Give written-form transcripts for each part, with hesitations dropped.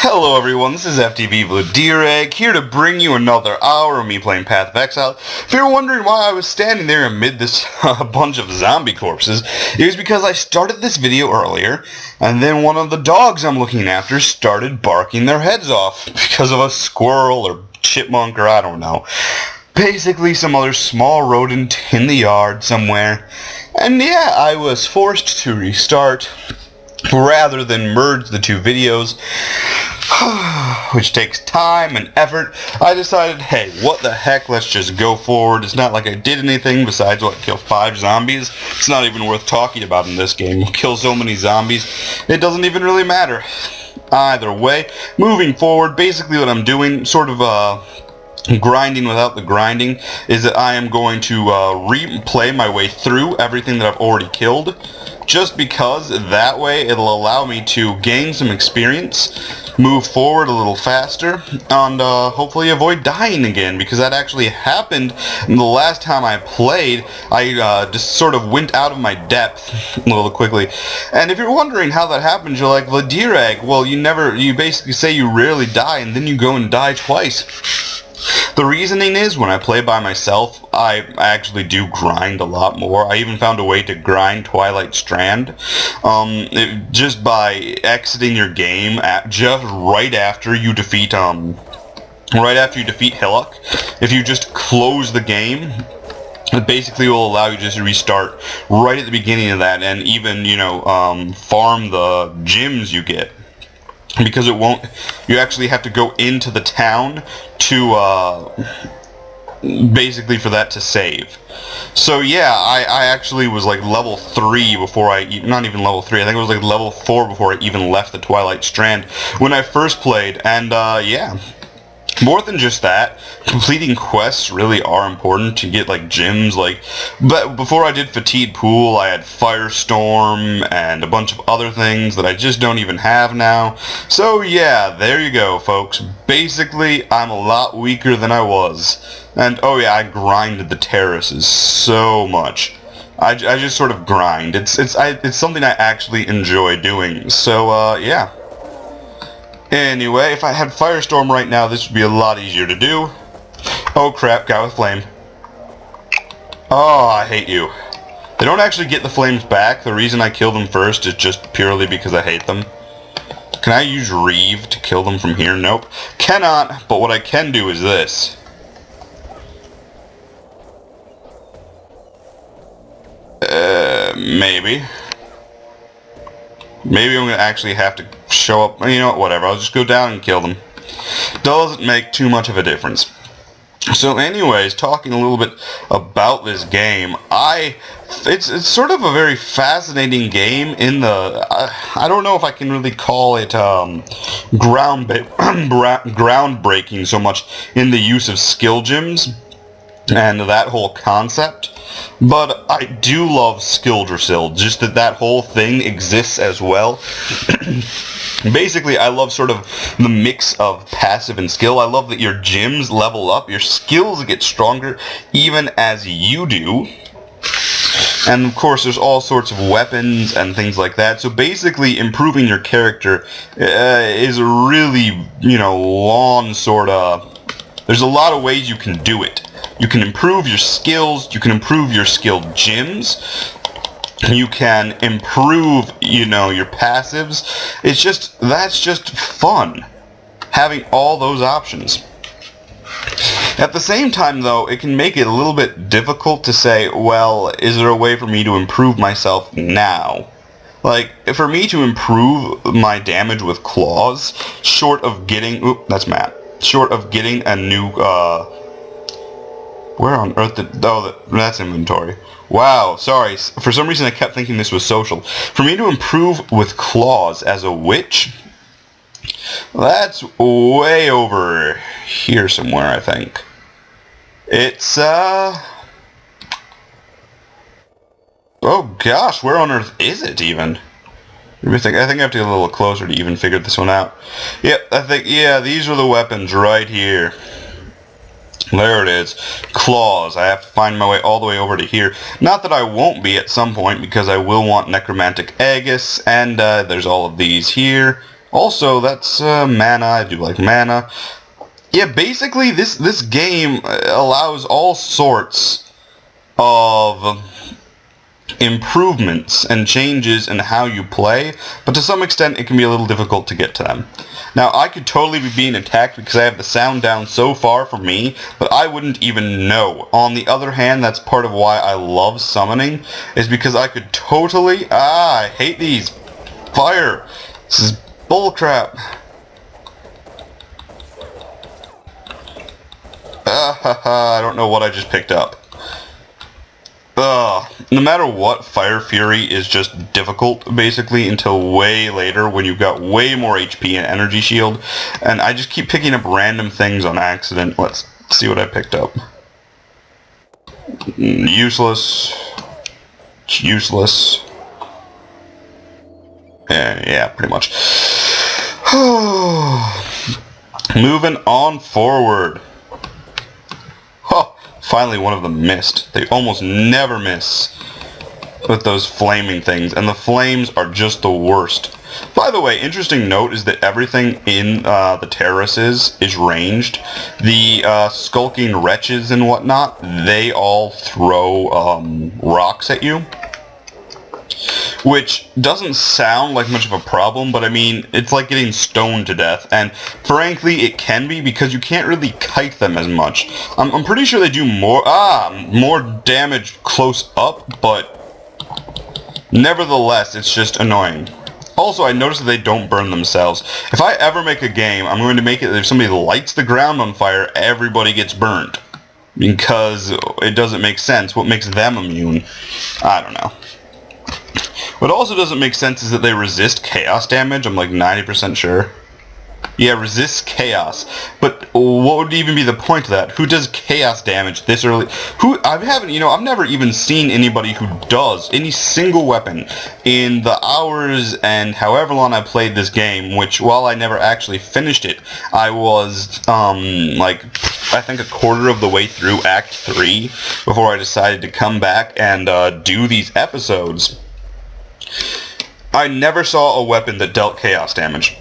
Hello everyone, this is FTV Vladerag, here to bring you another hour of me playing Path of Exile. If you're wondering why I was standing there amid this bunch of zombie corpses, it was because I started this video earlier, and then one of the dogs I'm looking after started barking their heads off because of a squirrel or chipmunk or I don't know. Basically some other small rodent in the yard somewhere. And yeah, I was forced to restart rather than merge the two videos, which takes time and effort. I decided, hey, what the heck, let's just go forward. It's not like I did anything besides, kill 5 zombies. It's not even worth talking about in this game. You kill so many zombies, it doesn't even really matter. Either way, moving forward, basically what I'm doing, sort of grinding without the grinding, is that I am going to replay my way through everything that I've already killed, just because that way it'll allow me to gain some experience, move forward a little faster, and hopefully avoid dying again, because that actually happened the last time I played. I just sort of went out of my depth a little quickly. And if you're wondering how that happens, you're like, Vladerag, well, you basically say you rarely die, and then you go and die twice. The reasoning is, when I play by myself, I actually do grind a lot more. I even found a way to grind Twilight Strand, just by exiting your game just right after you defeat Hillock. If you just close the game, it basically will allow you just to restart right at the beginning of that, and even, farm the gems you get. Because it won't, you actually have to go into the town to, basically for that to save. So yeah, I actually was like level 3 before not even level 3, I think it was like level 4 before I even left the Twilight Strand when I first played, and yeah. More than just that, completing quests really are important to get, like, gems, but before I did Fatigued Pool, I had Firestorm and a bunch of other things that I just don't even have now. So yeah, there you go, folks. Basically, I'm a lot weaker than I was. And oh yeah, I grinded the terraces so much. I just sort of grind. It's something I actually enjoy doing. So yeah. Anyway, if I had Firestorm right now, this would be a lot easier to do. Oh crap, guy with flame. Oh, I hate you. They don't actually get the flames back. The reason I kill them first is just purely because I hate them. Can I use Reeve to kill them from here? Nope. Cannot, but what I can do is this. Maybe. Maybe I'm going to actually have to show up. You know what, whatever. I'll just go down and kill them. Doesn't make too much of a difference. So anyways, talking a little bit about this game, it's sort of a very fascinating game in the, I don't know if I can really call it groundbreaking so much in the use of skill gems and that whole concept. But I do love Skilldrill, just that whole thing exists as well. Basically, I love sort of the mix of passive and skill. I love that your gems level up, your skills get stronger even as you do. And of course, there's all sorts of weapons and things like that. So basically, improving your character is a really, long sort of... There's a lot of ways you can do it. You can improve your skills, you can improve your skilled gems, you can improve, your passives. That's just fun, having all those options. At the same time, though, it can make it a little bit difficult to say, well, is there a way for me to improve myself now? Like, for me to improve my damage with claws, short of getting... Oop, that's Matt. Short of getting a new, where on earth did... Oh, that's inventory. Wow, sorry. For some reason I kept thinking this was social. For me to improve with claws as a witch, that's way over here somewhere, I think. It's, oh gosh, where on earth is it even? I think I have to get a little closer to even figure this one out. Yep, yeah, these are the weapons right here. There it is. Claws. I have to find my way all the way over to here. Not that I won't be at some point, because I will want Necromantic Aegis, and there's all of these here. Also, that's mana. I do like mana. Yeah, basically, this game allows all sorts of improvements and changes in how you play, but to some extent it can be a little difficult to get to them. Now, I could totally be being attacked because I have the sound down so far from me, but I wouldn't even know. On the other hand, that's part of why I love summoning, is because I could totally... I hate these. Fire. This is bullcrap. I don't know what I just picked up. No matter what, Fire Fury is just difficult, basically, until way later when you've got way more HP and energy shield. And I just keep picking up random things on accident. Let's see what I picked up. Useless. It's useless. Yeah, pretty much. Moving on forward. Finally, one of them missed. They almost never miss with those flaming things, and the flames are just the worst. By the way, interesting note is that everything in the terraces is ranged. The skulking wretches and whatnot, they all throw rocks at you. Which doesn't sound like much of a problem, but I mean, it's like getting stoned to death, and frankly, it can be because you can't really kite them as much. I'm pretty sure they do more damage close up, but nevertheless, it's just annoying. Also, I noticed that they don't burn themselves. If I ever make a game, I'm going to make it that if somebody lights the ground on fire, everybody gets burned. Because it doesn't make sense. What makes them immune? I don't know. What also doesn't make sense is that they resist chaos damage. I'm like 90% sure. Yeah, resists chaos. But what would even be the point of that? Who does chaos damage this early? I've never even seen anybody who does any single weapon in the hours and however long I played this game, which while I never actually finished it, I was I think a quarter of the way through Act 3 before I decided to come back and do these episodes. I never saw a weapon that dealt chaos damage.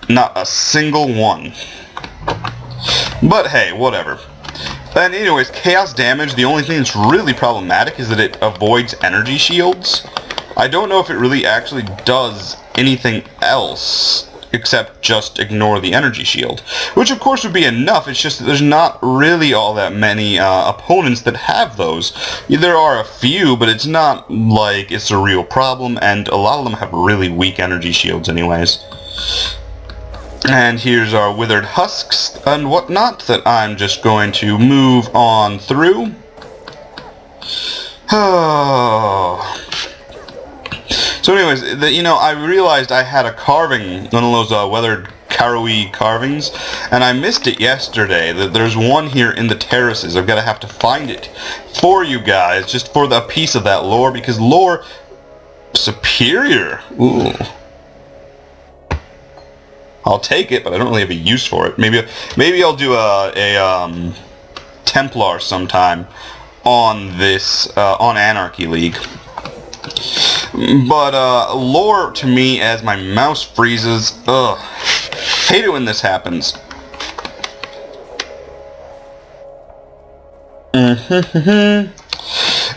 Not a single one. But hey, whatever. And anyways, chaos damage, the only thing that's really problematic is that it avoids energy shields. I don't know if it really actually does anything else except just ignore the energy shield. Which of course would be enough, it's just that there's not really all that many opponents that have those. There are a few, but it's not like it's a real problem, and a lot of them have really weak energy shields anyways. And here's our withered husks and whatnot that I'm just going to move on through. So anyways, I realized I had a carving, one of those weathered Karoui carvings, and I missed it yesterday. There's one here in the terraces. I've got to have to find it for you guys, just for the piece of that lore, because lore superior. Ooh. I'll take it, but I don't really have a use for it. Maybe I'll do a Templar sometime on this on Anarchy League. But lore to me, as my mouse freezes, ugh, hate it when this happens.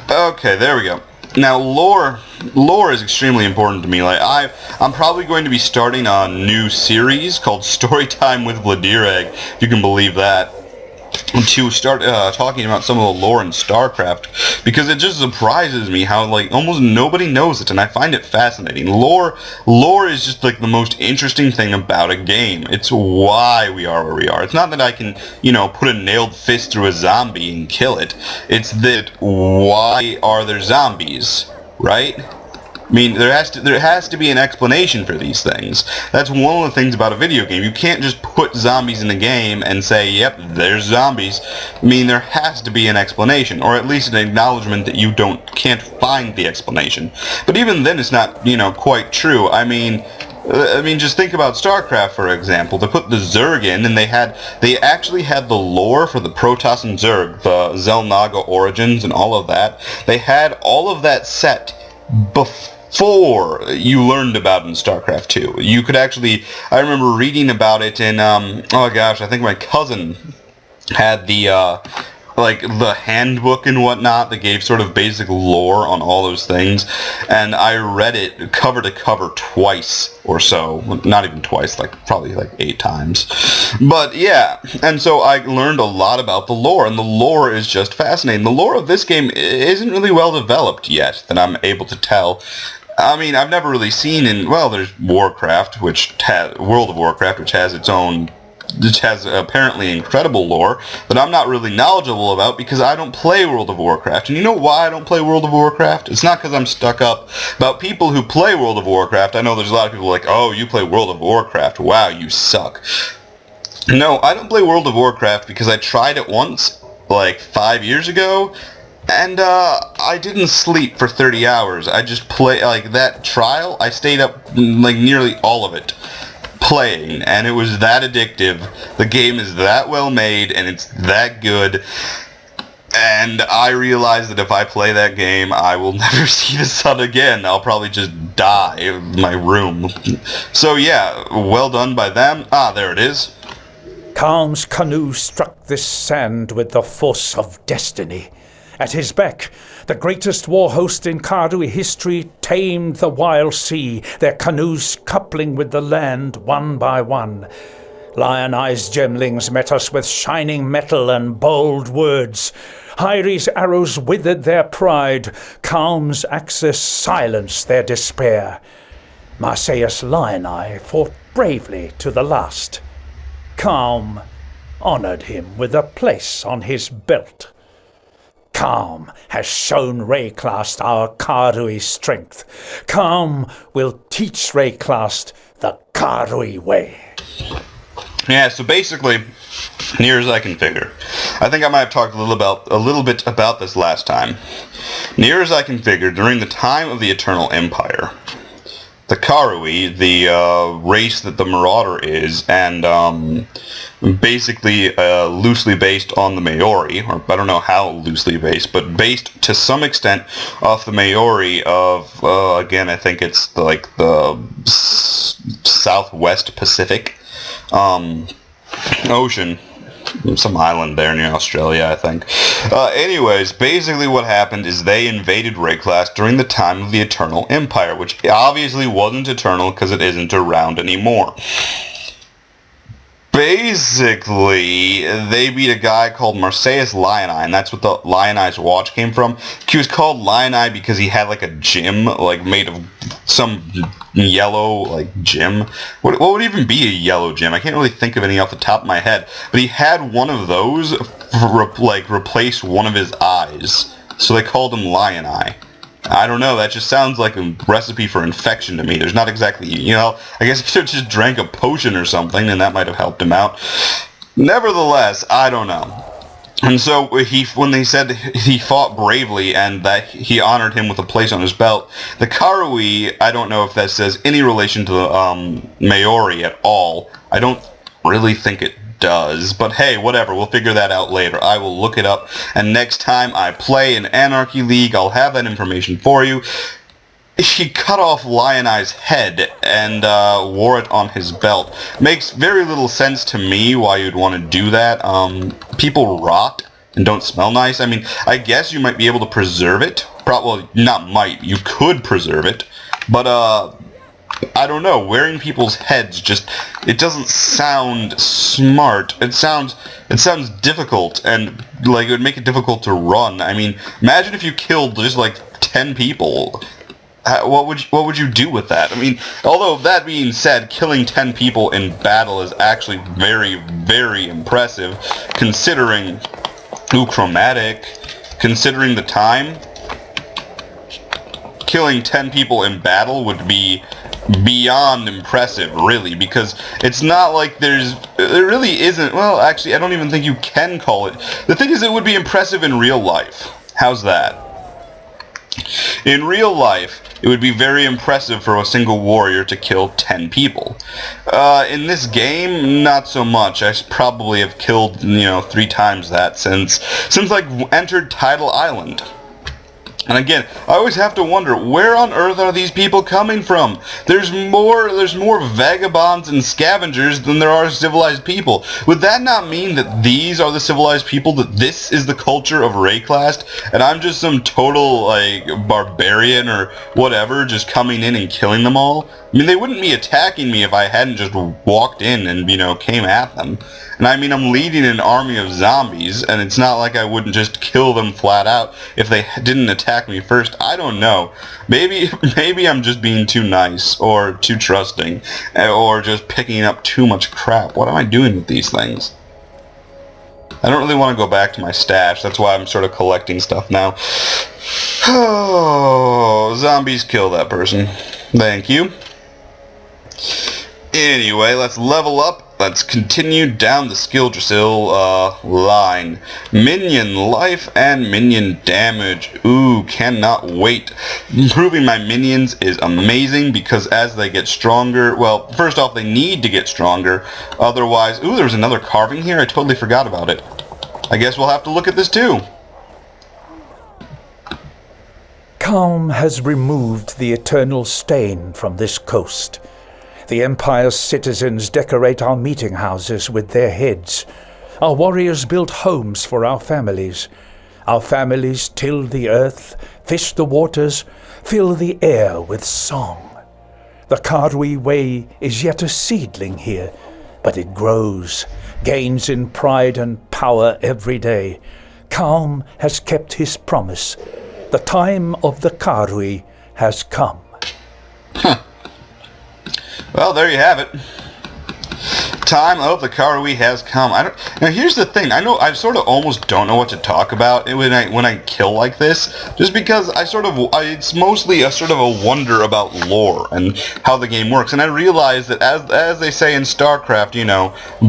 Okay, there we go. Now lore is extremely important to me. Like I'm probably going to be starting a new series called Storytime with Vladerag, if you can believe that, to start talking about some of the lore in StarCraft, because it just surprises me how almost nobody knows it, and I find it fascinating. Lore is just the most interesting thing about a game. It's why we are where we are. It's not that I can put a nailed fist through a zombie and kill it. It's that why are there zombies, right? I mean, there has to be an explanation for these things. That's one of the things about a video game. You can't just put zombies in the game and say, yep, there's zombies. I mean, there has to be an explanation, or at least an acknowledgement that you can't find the explanation. But even then, it's not, quite true. I mean, just think about StarCraft, for example. They put the Zerg in, and they actually had the lore for the Protoss and Zerg, the Xel'Naga origins and all of that. They had all of that set 4 you learned about in StarCraft 2. You could actually, I remember reading about it in, oh gosh, I think my cousin had the, like, the handbook and whatnot that gave sort of basic lore on all those things, and I read it cover to cover twice or so. Not even twice, like, probably like 8 times. But yeah, and so I learned a lot about the lore, and the lore is just fascinating. The lore of this game isn't really well developed yet, that I'm able to tell. I mean, I've never really seen there's Warcraft, World of Warcraft, which has its own, which has apparently incredible lore, but I'm not really knowledgeable about because I don't play World of Warcraft. And you know why I don't play World of Warcraft? It's not because I'm stuck up about people who play World of Warcraft. I know there's a lot of people like, oh, you play World of Warcraft. Wow, you suck. No, I don't play World of Warcraft because I tried it once, like 5 years ago, and I didn't sleep for 30 hours. I just like that trial, I stayed up like nearly all of it playing, and it was that addictive. The game is that well made, and it's that good, and I realized that if I play that game, I will never see the sun again. I'll probably just die in my room. So yeah, well done by them. Ah, there it is. Kalm's canoe struck this sand with the force of destiny. At his beck, the greatest war host in Karui history tamed the wild sea, their canoes coupling with the land one by one. Lion-Eye's gemlings met us with shining metal and bold words. Hyri's arrows withered their pride, Kalm's axes silenced their despair. Marseilles Lion-Eye fought bravely to the last. Kalm honored him with a place on his belt. Kalm has shown Rayclast our Karui strength. Kalm will teach Rayclast the Karui way. Yeah, so basically, near as I can figure, I think I might have talked a little bit about this last time. Near as I can figure, during the time of the Eternal Empire, the Karui, the race that the Marauder is, and basically loosely based on the Maori, or I don't know how loosely based, but based to some extent off the Maori of, again, I think it's like the Southwest Pacific Ocean. Some island there near Australia, I think. Anyways, basically what happened is they invaded Rayclast during the time of the Eternal Empire, which obviously wasn't eternal because it isn't around anymore. Basically, they beat a guy called Marseilles Lion-Eye, and that's what the Lion-Eye's watch came from. He was called Lion-Eye because he had like a gem, like made of some yellow, like gem. What would even be a yellow gem? I can't really think of any off the top of my head. But he had one of those, replace one of his eyes. So they called him Lion-Eye. I don't know, that just sounds like a recipe for infection to me. There's not exactly, I guess if he just drank a potion or something, then that might have helped him out. Nevertheless, I don't know. And so when they said he fought bravely and that he honored him with a place on his belt, the Karui, I don't know if that says any relation to the Maori at all. I don't really think it does, but hey, whatever, we'll figure that out later. I will look it up, and next time I play an Anarchy League, I'll have that information for you. He cut off Lion-Eye's head and wore it on his belt. Makes very little sense to me why you'd want to do that. People rot and don't smell nice. I mean, I guess you might be able to preserve it. Well, not might, you could preserve it, but I don't know, wearing people's heads it doesn't sound smart. It sounds difficult, and like it would make it difficult to run. I mean, imagine if you killed just like 10 people. What would you do with that? I mean, although that being said, killing 10 people in battle is actually very, very impressive, considering chromatic, considering the time. Killing 10 people in battle would be beyond impressive, really, because it's not like there really isn't, well, actually, I don't even think you can call it. The thing is, it would be impressive in real life. How's that? In real life, it would be very impressive for a single warrior to kill 10 people. In this game, not so much. I probably have killed, 3 times that since I entered Tidal Island. And again, I always have to wonder, where on earth are these people coming from? There's more vagabonds and scavengers than there are civilized people. Would that not mean that these are the civilized people, that this is the culture of Rayclast, and I'm just some total, like, barbarian or whatever, just coming in and killing them all? I mean, they wouldn't be attacking me if I hadn't just walked in and, came at them. And I mean, I'm leading an army of zombies, and it's not like I wouldn't just kill them flat out if they didn't attack me first. I don't know. Maybe I'm just being too nice, or too trusting, or just picking up too much crap. What am I doing with these things? I don't really want to go back to my stash. That's why I'm sort of collecting stuff now. Oh, zombies, kill that person. Thank you. Anyway, let's level up. Let's continue down the skill line. Minion life and minion damage. Ooh, cannot wait. Improving my minions is amazing because as they get stronger, well, first off, they need to get stronger. Otherwise, ooh, there's another carving here. I totally forgot about it. I guess we'll have to look at this too. Calm has removed the eternal stain from this coast. The Empire's citizens decorate our meeting houses with their heads. Our warriors build homes for our families. Our families till the earth, fish the waters, fill the air with song. The Karui way is yet a seedling here, but it grows, gains in pride and power every day. Calm has kept his promise. The time of the Karui has come. Well, there you have it. Time of the Karui has come. Now here's the thing. I sort of almost don't know what to talk about when I kill like this, just because it's mostly a sort of a wonder about lore and how the game works. And I realize that as they say in StarCraft,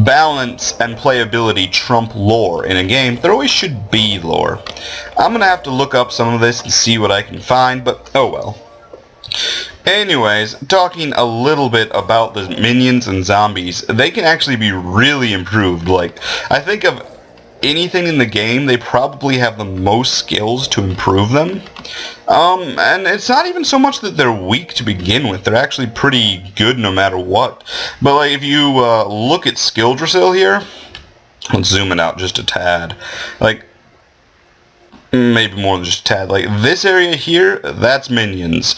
balance and playability trump lore in a game. There always should be lore. I'm gonna have to look up some of this and see what I can find, but oh well. Anyways, talking a little bit about the minions and zombies, they can actually be really improved. Like, I think of anything in the game, they probably have the most skills to improve them. And it's not even so much that they're weak to begin with, they're actually pretty good no matter what. But like, if you look at skill here, let's zoom it out just a tad. Like, maybe more than just a tad. Like this area here, that's minions.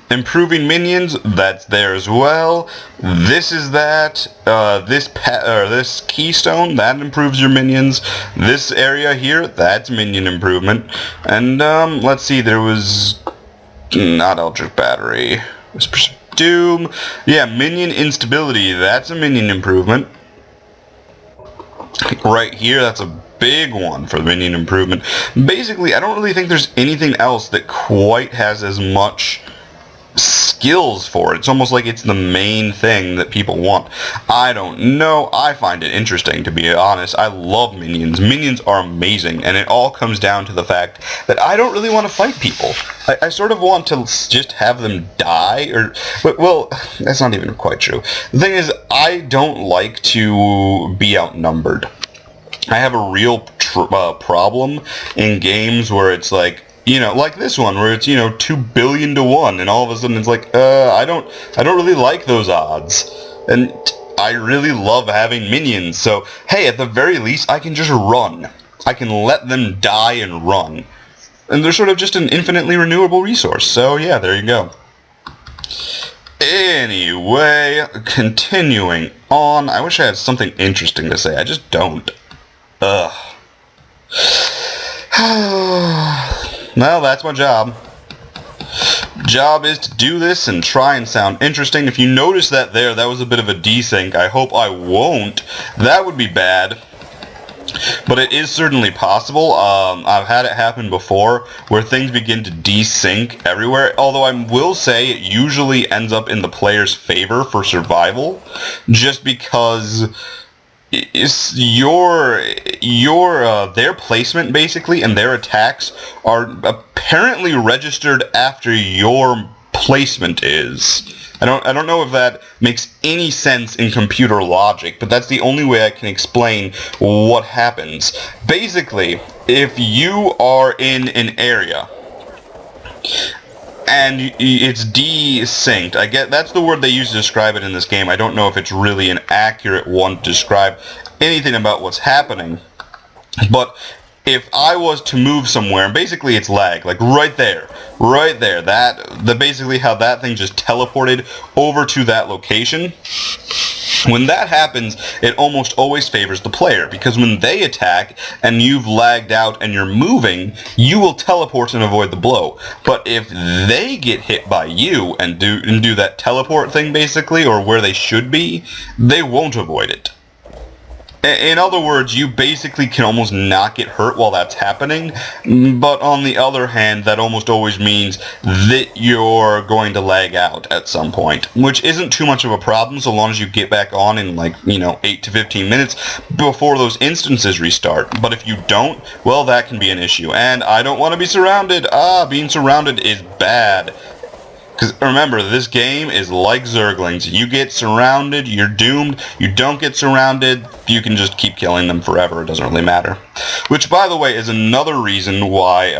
Improving minions, that's there as well. This is that. This keystone, that improves your minions. This area here, that's minion improvement. And let's see, there was not Eldritch Battery. Doom. Yeah, minion instability, that's a minion improvement. Right here, that's a big one for the minion improvement. Basically, I don't really think there's anything else that quite has as much skills for it. It's almost like it's the main thing that people want. I don't know. I find it interesting, to be honest. I love minions. Minions are amazing, and it all comes down to the fact that I don't really want to fight people. I sort of want to just have them die, well, that's not even quite true. The thing is, I don't like to be outnumbered. I have a real problem in games where it's like, like this one where it's 2 billion to 1, and all of a sudden it's like, I don't really like those odds, and I really love having minions. So hey, at the very least, I can just run. I can let them die and run, and they're sort of just an infinitely renewable resource. So yeah, there you go. Anyway, continuing on. I wish I had something interesting to say. I just don't. Ugh. Well, that's my job. Job is to do this and try and sound interesting. If you notice that was a bit of a desync. I hope I won't. That would be bad. But it is certainly possible. I've had it happen before where things begin to desync everywhere. Although I will say it usually ends up in the player's favor for survival. Just because it's their placement basically and their attacks are apparently registered after your placement is. I don't know if that makes any sense in computer logic, but that's the only way I can explain what happens. Basically, if you are in an area And it's desynced. I get that's the word they use to describe it in this game. I don't know if it's really an accurate one to describe anything about what's happening. But if I was to move somewhere, and basically it's lag, like right there, the basically how that thing just teleported over to that location. When that happens, it almost always favors the player, because when they attack and you've lagged out and you're moving, you will teleport and avoid the blow. But if they get hit by you and do that teleport thing basically, or where they should be, they won't avoid it. In other words, you basically can almost not get hurt while that's happening, but on the other hand, that almost always means that you're going to lag out at some point, which isn't too much of a problem so long as you get back on in 8 to 15 minutes before those instances restart. But if you don't, well, that can be an issue, and I don't want to be surrounded. Being surrounded is bad. Because remember, this game is like Zerglings. You get surrounded, you're doomed. You don't get surrounded, you can just keep killing them forever. It doesn't really matter. Which, by the way, is another reason why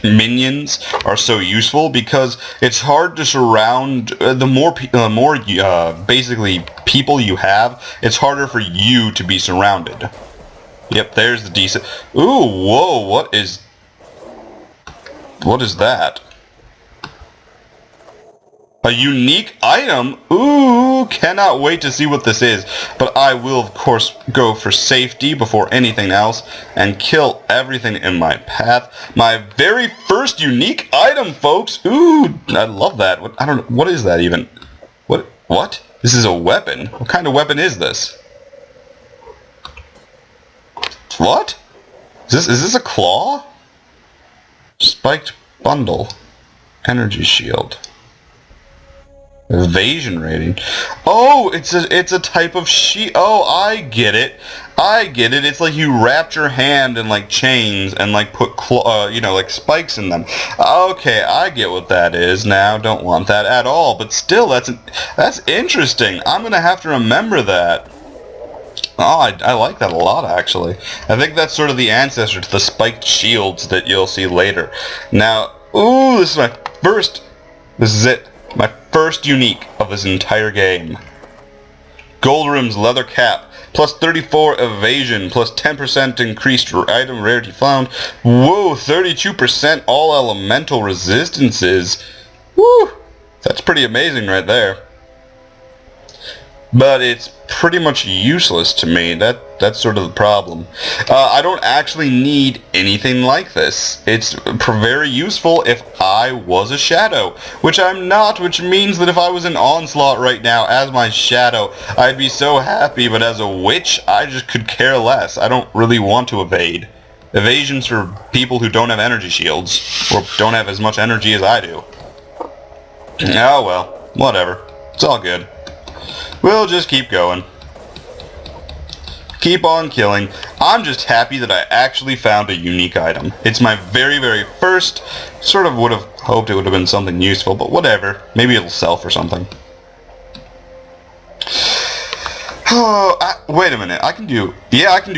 minions are so useful, because it's hard to surround. The more basically people you have, it's harder for you to be surrounded. Yep, there's the decent. Ooh, whoa! What is that? A unique item? Ooh, cannot wait to see what this is. But I will, of course, go for safety before anything else and kill everything in my path. My very first unique item, folks! Ooh, I love that. I don't know, what is that even? What? This is a weapon? What kind of weapon is this? What? Is this a claw? Spiked bundle. Energy shield. Evasion rating. Oh, it's a type of Oh, I get it. It's like you wrapped your hand in like chains and like put like spikes in them. Okay, I get what that is now. Don't want that at all. But still, that's interesting. I'm gonna have to remember that. Oh, I like that a lot, actually. I think that's sort of the ancestor to the spiked shields that you'll see later. Now, ooh, this is it. My first unique of this entire game. Gold Rim's leather cap, plus 34 evasion, plus 10% increased item rarity found. Whoa, 32% all elemental resistances. Woo! That's pretty amazing right there. But it's pretty much useless to me. That's sort of the problem. I don't actually need anything like this. It's very useful if I was a shadow, which I'm not, which means that if I was an Onslaught right now as my shadow, I'd be so happy, but as a witch, I just could care less. I don't really want to evade. Evasion's for people who don't have energy shields, or don't have as much energy as I do. Oh well, whatever. It's all good. We'll just keep going. Keep on killing. I'm just happy that I actually found a unique item. It's my very, very first. Sort of would have hoped it would have been something useful, but whatever. Maybe it'll sell for something. Oh, wait a minute. I can do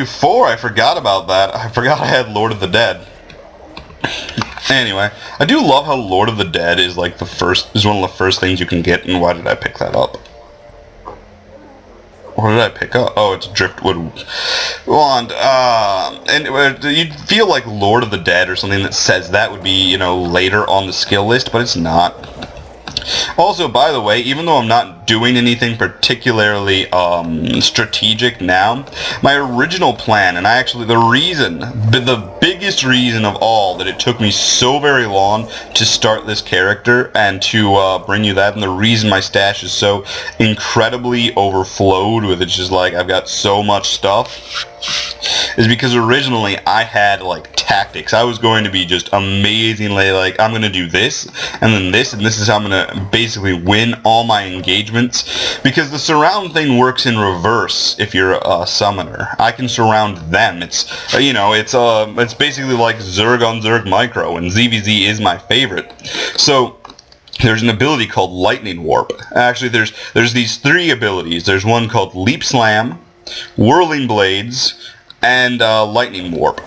4. I forgot about that. I forgot I had Lord of the Dead. Anyway, I do love how Lord of the Dead is like one of the first things you can get, and why did I pick that up? What did I pick up? Oh, it's Driftwood Wand. And you'd feel like Lord of the Dead or something that says that would be, later on the skill list, but it's not. Also, by the way, even though I'm not doing anything particularly strategic now, my original plan, and the biggest reason of all that it took me so very long to start this character and to bring you that, and the reason my stash is so incredibly overflowed with it's just like I've got so much stuff, is because originally I had like tactics. I was going to be just amazingly like, I'm going to do this, and this is how I'm going to basically win all my engagements, because the surround thing works in reverse if you're a summoner. I can surround them. It's basically like Zerg on Zerg Micro, and ZVZ is my favorite. So there's an ability called Lightning Warp. Actually, there's these 3 abilities. There's one called Leap Slam, Whirling Blades, and Lightning Warp.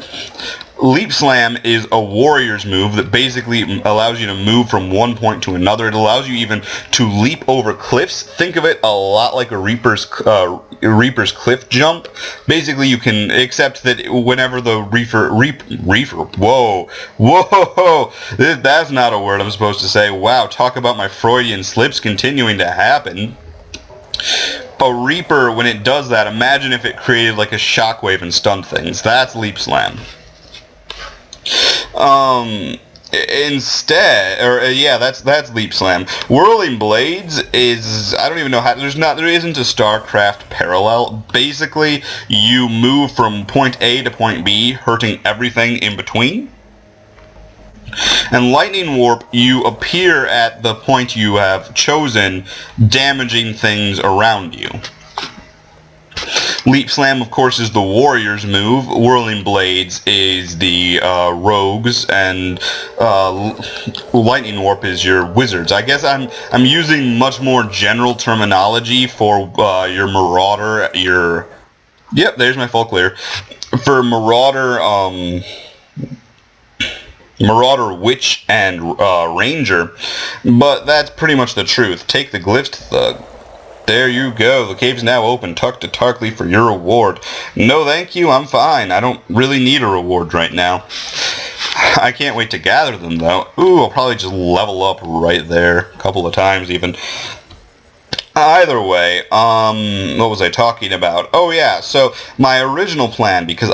Leap Slam is a warrior's move that basically allows you to move from one point to another. It allows you even to leap over cliffs. Think of it a lot like a Reaper's cliff jump. Basically, you can, except that whenever the whoa, that's not a word I'm supposed to say. Wow, talk about my Freudian slips continuing to happen. A Reaper, when it does that, imagine if it created like a shockwave and stunned things. That's Leap Slam. That's Leap Slam. Whirling Blades is, I don't even know how, there isn't a StarCraft parallel. Basically, you move from point A to point B, hurting everything in between. And Lightning Warp, you appear at the point you have chosen, damaging things around you. Leap Slam, of course, is the warrior's move. Whirling Blades is the rogues, and Lightning Warp is your wizards. I guess I'm using much more general terminology for your Marauder. Yep, there's my full clear. For Marauder, Witch, and Ranger, but that's pretty much the truth. Take the glyphs to the... There you go. The cave's now open. Tuck to Tarkly for your reward. No thank you, I'm fine. I don't really need a reward right now. I can't wait to gather them, though. Ooh, I'll probably just level up right there. A couple of times, even. Either way, what was I talking about? Oh, yeah, so my original plan, because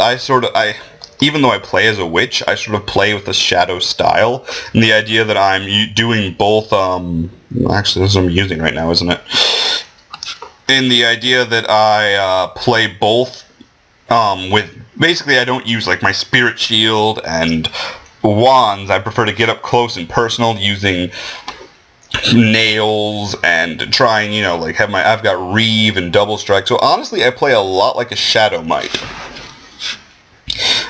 even though I play as a witch, I sort of play with the shadow style, and the idea that I'm doing both, actually, this is what I'm using right now, isn't it? In the idea that I play both with, basically I don't use like my spirit shield and wands. I prefer to get up close and personal using nails and trying, like I've got Reeve and Double Strike. So honestly, I play a lot like a Shadow Knight.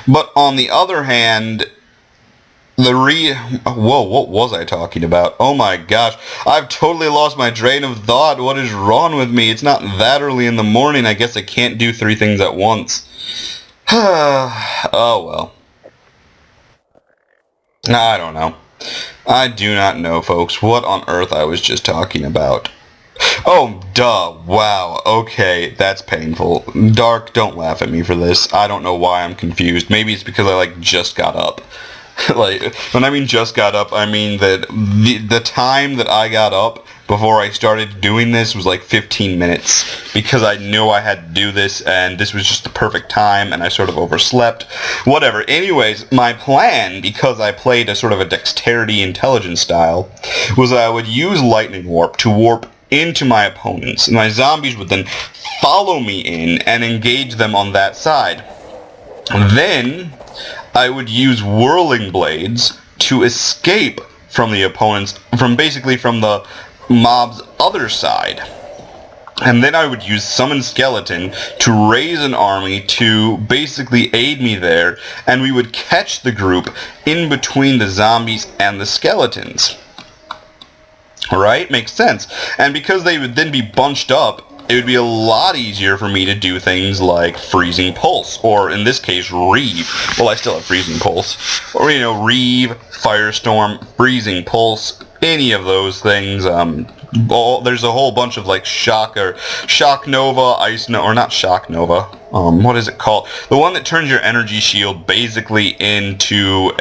But on the other hand, whoa, what was I talking about? Oh my gosh, I've totally lost my train of thought. What is wrong with me? It's not that early in the morning. I guess I can't do 3 things at once. Oh well. I don't know. I do not know, folks, what on earth I was just talking about. Oh, duh. Wow. Okay, that's painful. Dark, don't laugh at me for this. I don't know why I'm confused. Maybe it's because I, just got up. When I mean just got up, I mean that the time that I got up before I started doing this was 15 minutes, because I knew I had to do this, and this was just the perfect time, and I sort of overslept. Whatever. Anyways, my plan, because I played a sort of a dexterity intelligence style, was that I would use Lightning Warp to warp into my opponents. My zombies would then follow me in and engage them on that side. Then I would use Whirling Blades to escape from the opponents, from the mob's other side. And then I would use Summon Skeleton to raise an army to basically aid me there, and we would catch the group in between the zombies and the skeletons. Right? Makes sense. And because they would then be bunched up, it would be a lot easier for me to do things like Freezing Pulse, or in this case, Reeve. Well, I still have Freezing Pulse. Or, Reeve, Firestorm, Freezing Pulse, any of those things. There's a whole bunch of Shock Nova, Ice Nova, or not Shock Nova. What is it called? The one that turns your energy shield basically into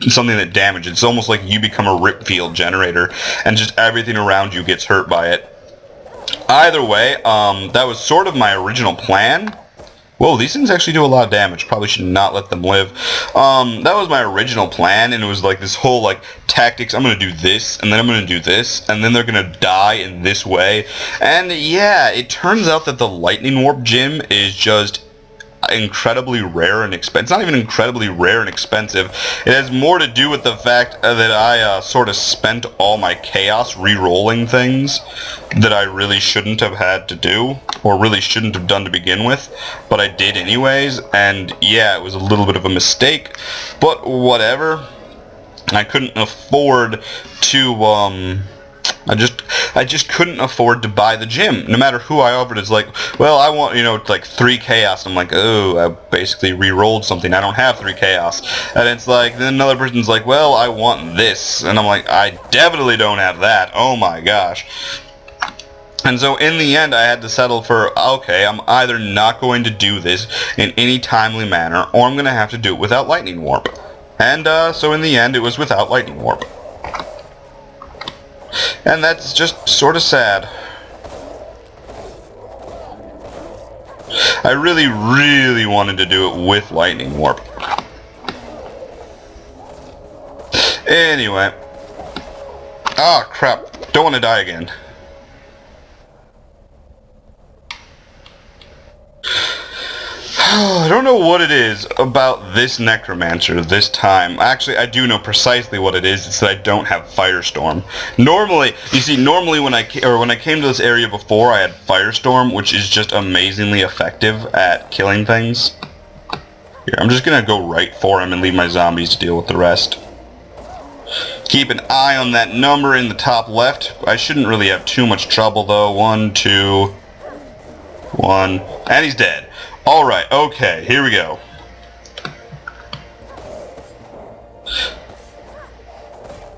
something that damages. It's almost like you become a rip field generator, and just everything around you gets hurt by it. Either way, that was sort of my original plan. Whoa, these things actually do a lot of damage. Probably should not let them live. That was my original plan, and it was this whole, tactics. I'm going to do this, and then I'm going to do this, and then they're going to die in this way. And yeah, it turns out that the Lightning Warp gym is just incredibly rare and expensive. It's not even incredibly rare and expensive. It has more to do with the fact that I sort of spent all my chaos re-rolling things that I really shouldn't have had to do, or really shouldn't have done to begin with, but I did anyways, and yeah, it was a little bit of a mistake, but whatever. I couldn't afford to I just couldn't afford to buy the gym. No matter who I offered, it's like, well, I want, like 3 chaos. I'm like, oh, I basically re-rolled something. I don't have 3 chaos. And it's like, then another person's like, well, I want this. And I'm like, I definitely don't have that. Oh my gosh. And so in the end, I had to settle for, okay, I'm either not going to do this in any timely manner, or I'm going to have to do it without Lightning Warp. And so in the end, it was without Lightning Warp. And that's just sort of sad. I really, really wanted to do it with Lightning Warp. Anyway. Ah, crap. Don't want to die again. I don't know what it is about this Necromancer this time. Actually, I do know precisely what it is. It's that I don't have Firestorm. Normally, you see, when I came to this area before, I had Firestorm, which is just amazingly effective at killing things. Here, I'm just gonna go right for him and leave my zombies to deal with the rest. Keep an eye on that number in the top left. I shouldn't really have too much trouble though. 1, 2, 1, and he's dead. Alright, okay, here we go.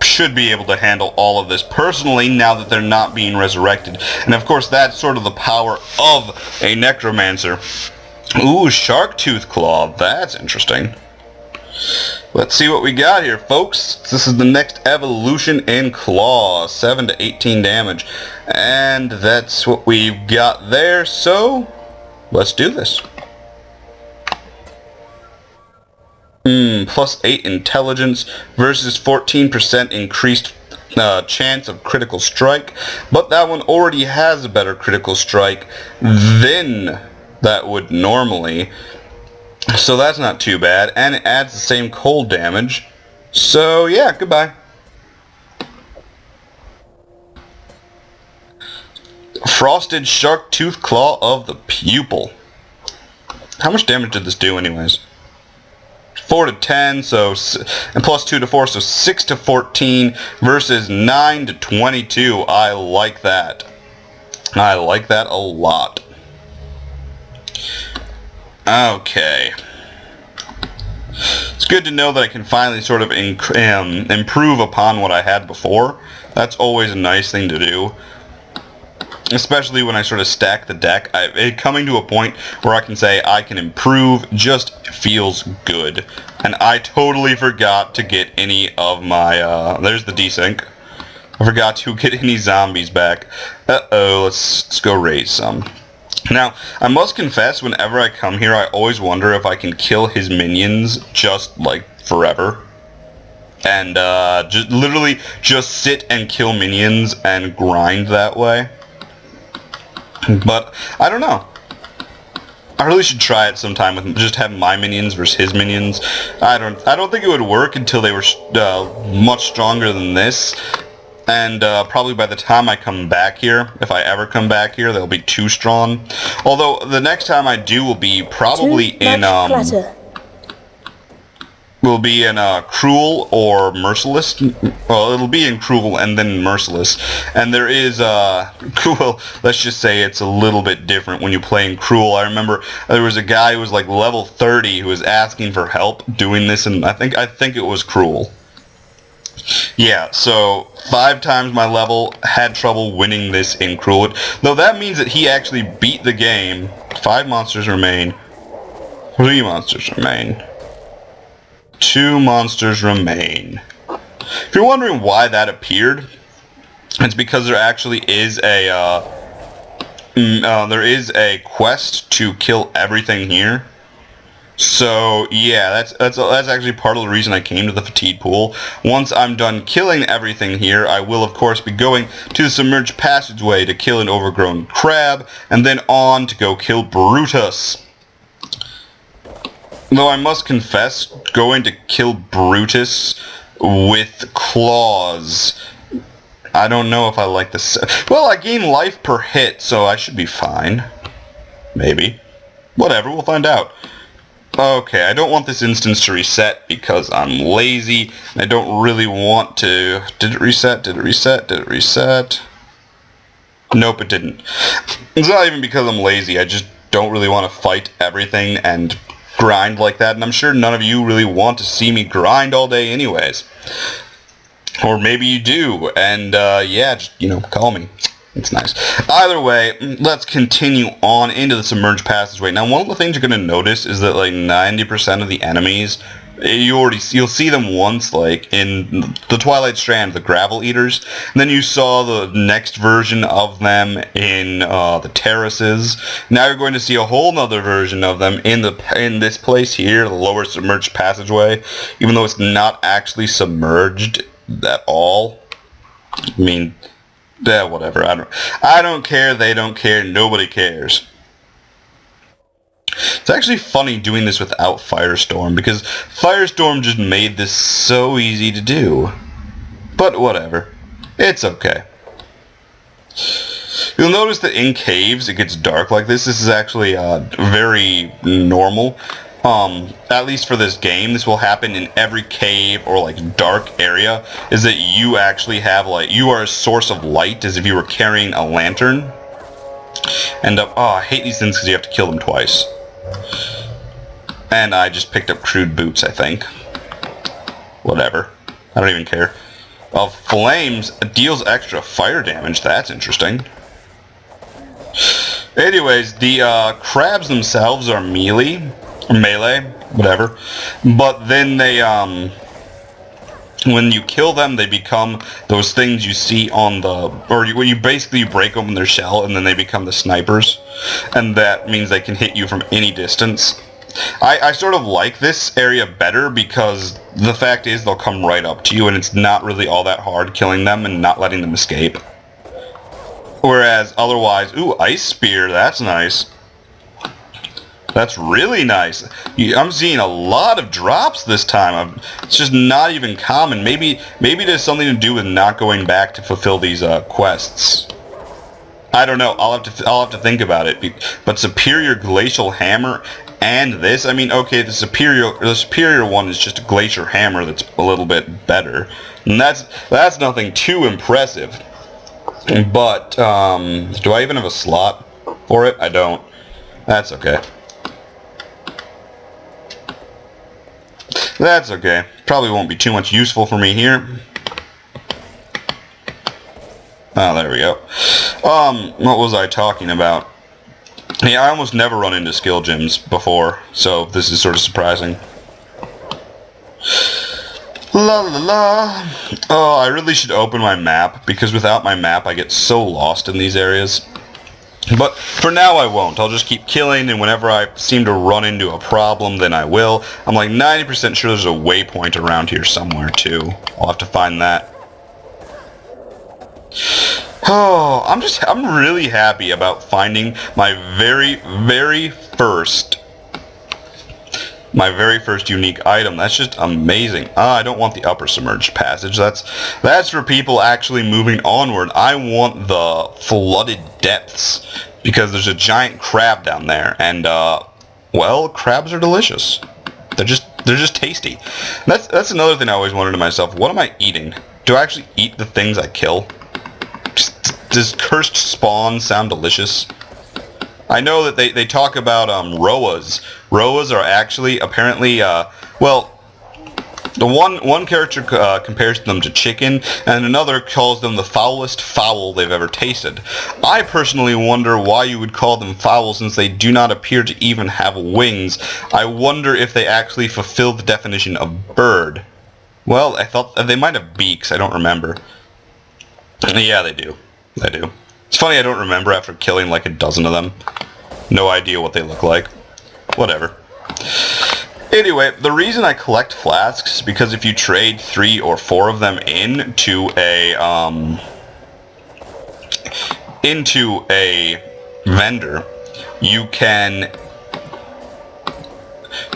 Should be able to handle all of this personally now that they're not being resurrected. And of course that's sort of the power of a Necromancer. Ooh, Shark Tooth Claw, that's interesting. Let's see what we got here, folks. This is the next evolution in Claw, 7 to 18 damage. And that's what we've got there, so let's do this. Plus 8 intelligence versus 14% increased chance of critical strike, but that one already has a better critical strike than that would normally, so that's not too bad, and it adds the same cold damage, so yeah, goodbye. Frosted Shark Tooth Claw of the Pupil. How much damage did this do anyways? 4 to 10, so and plus 2 to 4, so 6 to 14 versus 9 to 22. I like that. I like that a lot. Okay. It's good to know that I can finally sort of improve upon what I had before. That's always a nice thing to do. Especially when I sort of stack the deck. Coming to a point where I can say I can improve just feels good. And I totally forgot to get any of my, there's the desync. I forgot to get any zombies back. Uh-oh, let's go raise some. Now, I must confess, whenever I come here, I always wonder if I can kill his minions just, like, forever. And, literally just sit and kill minions and grind that way. But I don't know. I really should try it sometime with just having my minions versus his minions. I don't think it would work until they were much stronger than this. And probably by the time I come back here, if I ever come back here, they'll be too strong. Although the next time I do will be probably in Cruel or Merciless. Well, it'll be in Cruel and then Merciless. And there is, Cruel, let's just say it's a little bit different when you play in Cruel. I remember there was a guy who was like level 30 who was asking for help doing this, and I think it was Cruel. Yeah, so 5 times my level, had trouble winning this in Cruel. Though that means that he actually beat the game. 5 monsters remain. 3 monsters remain. 2 monsters remain. If you're wondering why that appeared, it's because there actually is a quest to kill everything here. So yeah, that's actually part of the reason I came to the Fatigue Pool. Once I'm done killing everything here, I will of course be going to the Submerged Passageway to kill an overgrown crab, and then on to go kill Brutus. Though I must confess, going to kill Brutus with claws, I don't know if I like this. Well, I gain life per hit, so I should be fine. Maybe. Whatever, we'll find out. Okay, I don't want this instance to reset because I'm lazy. I don't really want to... Did it reset? Did it reset? Did it reset? Nope, it didn't. It's not even because I'm lazy. I just don't really want to fight everything and grind like that. And I'm sure none of you really want to see me grind all day anyways. Or maybe you do. And, yeah, just, call me. It's nice. Either way, let's continue on into the submerged passageway. Now, one of the things you're going to notice is that, like, 90% of the enemies, you'll see them once, like, in the Twilight Strand, the Gravel Eaters. And then you saw the next version of them in the Terraces. Now you're going to see a whole nother version of them in this place here, the lower submerged passageway. Even though it's not actually submerged at all. I mean... yeah, whatever. I don't care. They don't care. Nobody cares. It's actually funny doing this without Firestorm because Firestorm just made this so easy to do. But whatever. It's okay. You'll notice that in caves it gets dark like this. This is actually very normal. At least for this game, this will happen in every cave or like dark area, is that you actually have like, you are a source of light as if you were carrying a lantern. And, oh, I hate these things because you have to kill them twice. And I just picked up crude boots, I think. Whatever. I don't even care. Flames deals extra fire damage, that's interesting. Anyways, the crabs themselves are melee, whatever. But then they, when you kill them, they become those things you see on the, when you basically break open their shell and then they become the snipers. And that means they can hit you from any distance. I sort of like this area better because the fact is they'll come right up to you and it's not really all that hard killing them and not letting them escape. Whereas otherwise, ooh, Ice Spear, that's nice. That's really nice. I'm seeing a lot of drops this time. It's just not even common. Maybe it has something to do with not going back to fulfill these quests. I don't know. I'll have to think about it. But Superior Glacial Hammer and this, I mean, okay, the superior one is just a Glacier Hammer that's a little bit better, and that's nothing too impressive. But do I even have a slot for it? I don't. That's okay. That's okay. Probably won't be too much useful for me here. Oh, there we go. What was I talking about? Yeah, I almost never run into skill gyms before, so this is sort of surprising. La la la. Oh, I really should open my map, because without my map I get so lost in these areas. But for now I won't. I'll just keep killing, and whenever I seem to run into a problem, then I will. I'm like 90% sure there's a waypoint around here somewhere, too. I'll have to find that. Oh, I'm really happy about finding my very first unique item. That's just amazing. I don't want the upper submerged passage. That's for people actually moving onward. I want the flooded depths because there's a giant crab down there, and well, crabs are delicious. They're just tasty. That's another thing I always wondered to myself. What am I eating? Do I actually eat the things I kill? Does cursed spawn sound delicious? I know that they talk about roas. Roas are actually apparently well, the one character compares them to chicken, and another calls them the foulest fowl they've ever tasted. I personally wonder why you would call them foul since they do not appear to even have wings. I wonder if they actually fulfill the definition of bird. Well, I thought they might have beaks. I don't remember. Yeah, they do. They do. It's funny I don't remember after killing like a dozen of them. No idea what they look like. Whatever. Anyway, the reason I collect flasks is because if you trade 3 or 4 of them into a vendor, you can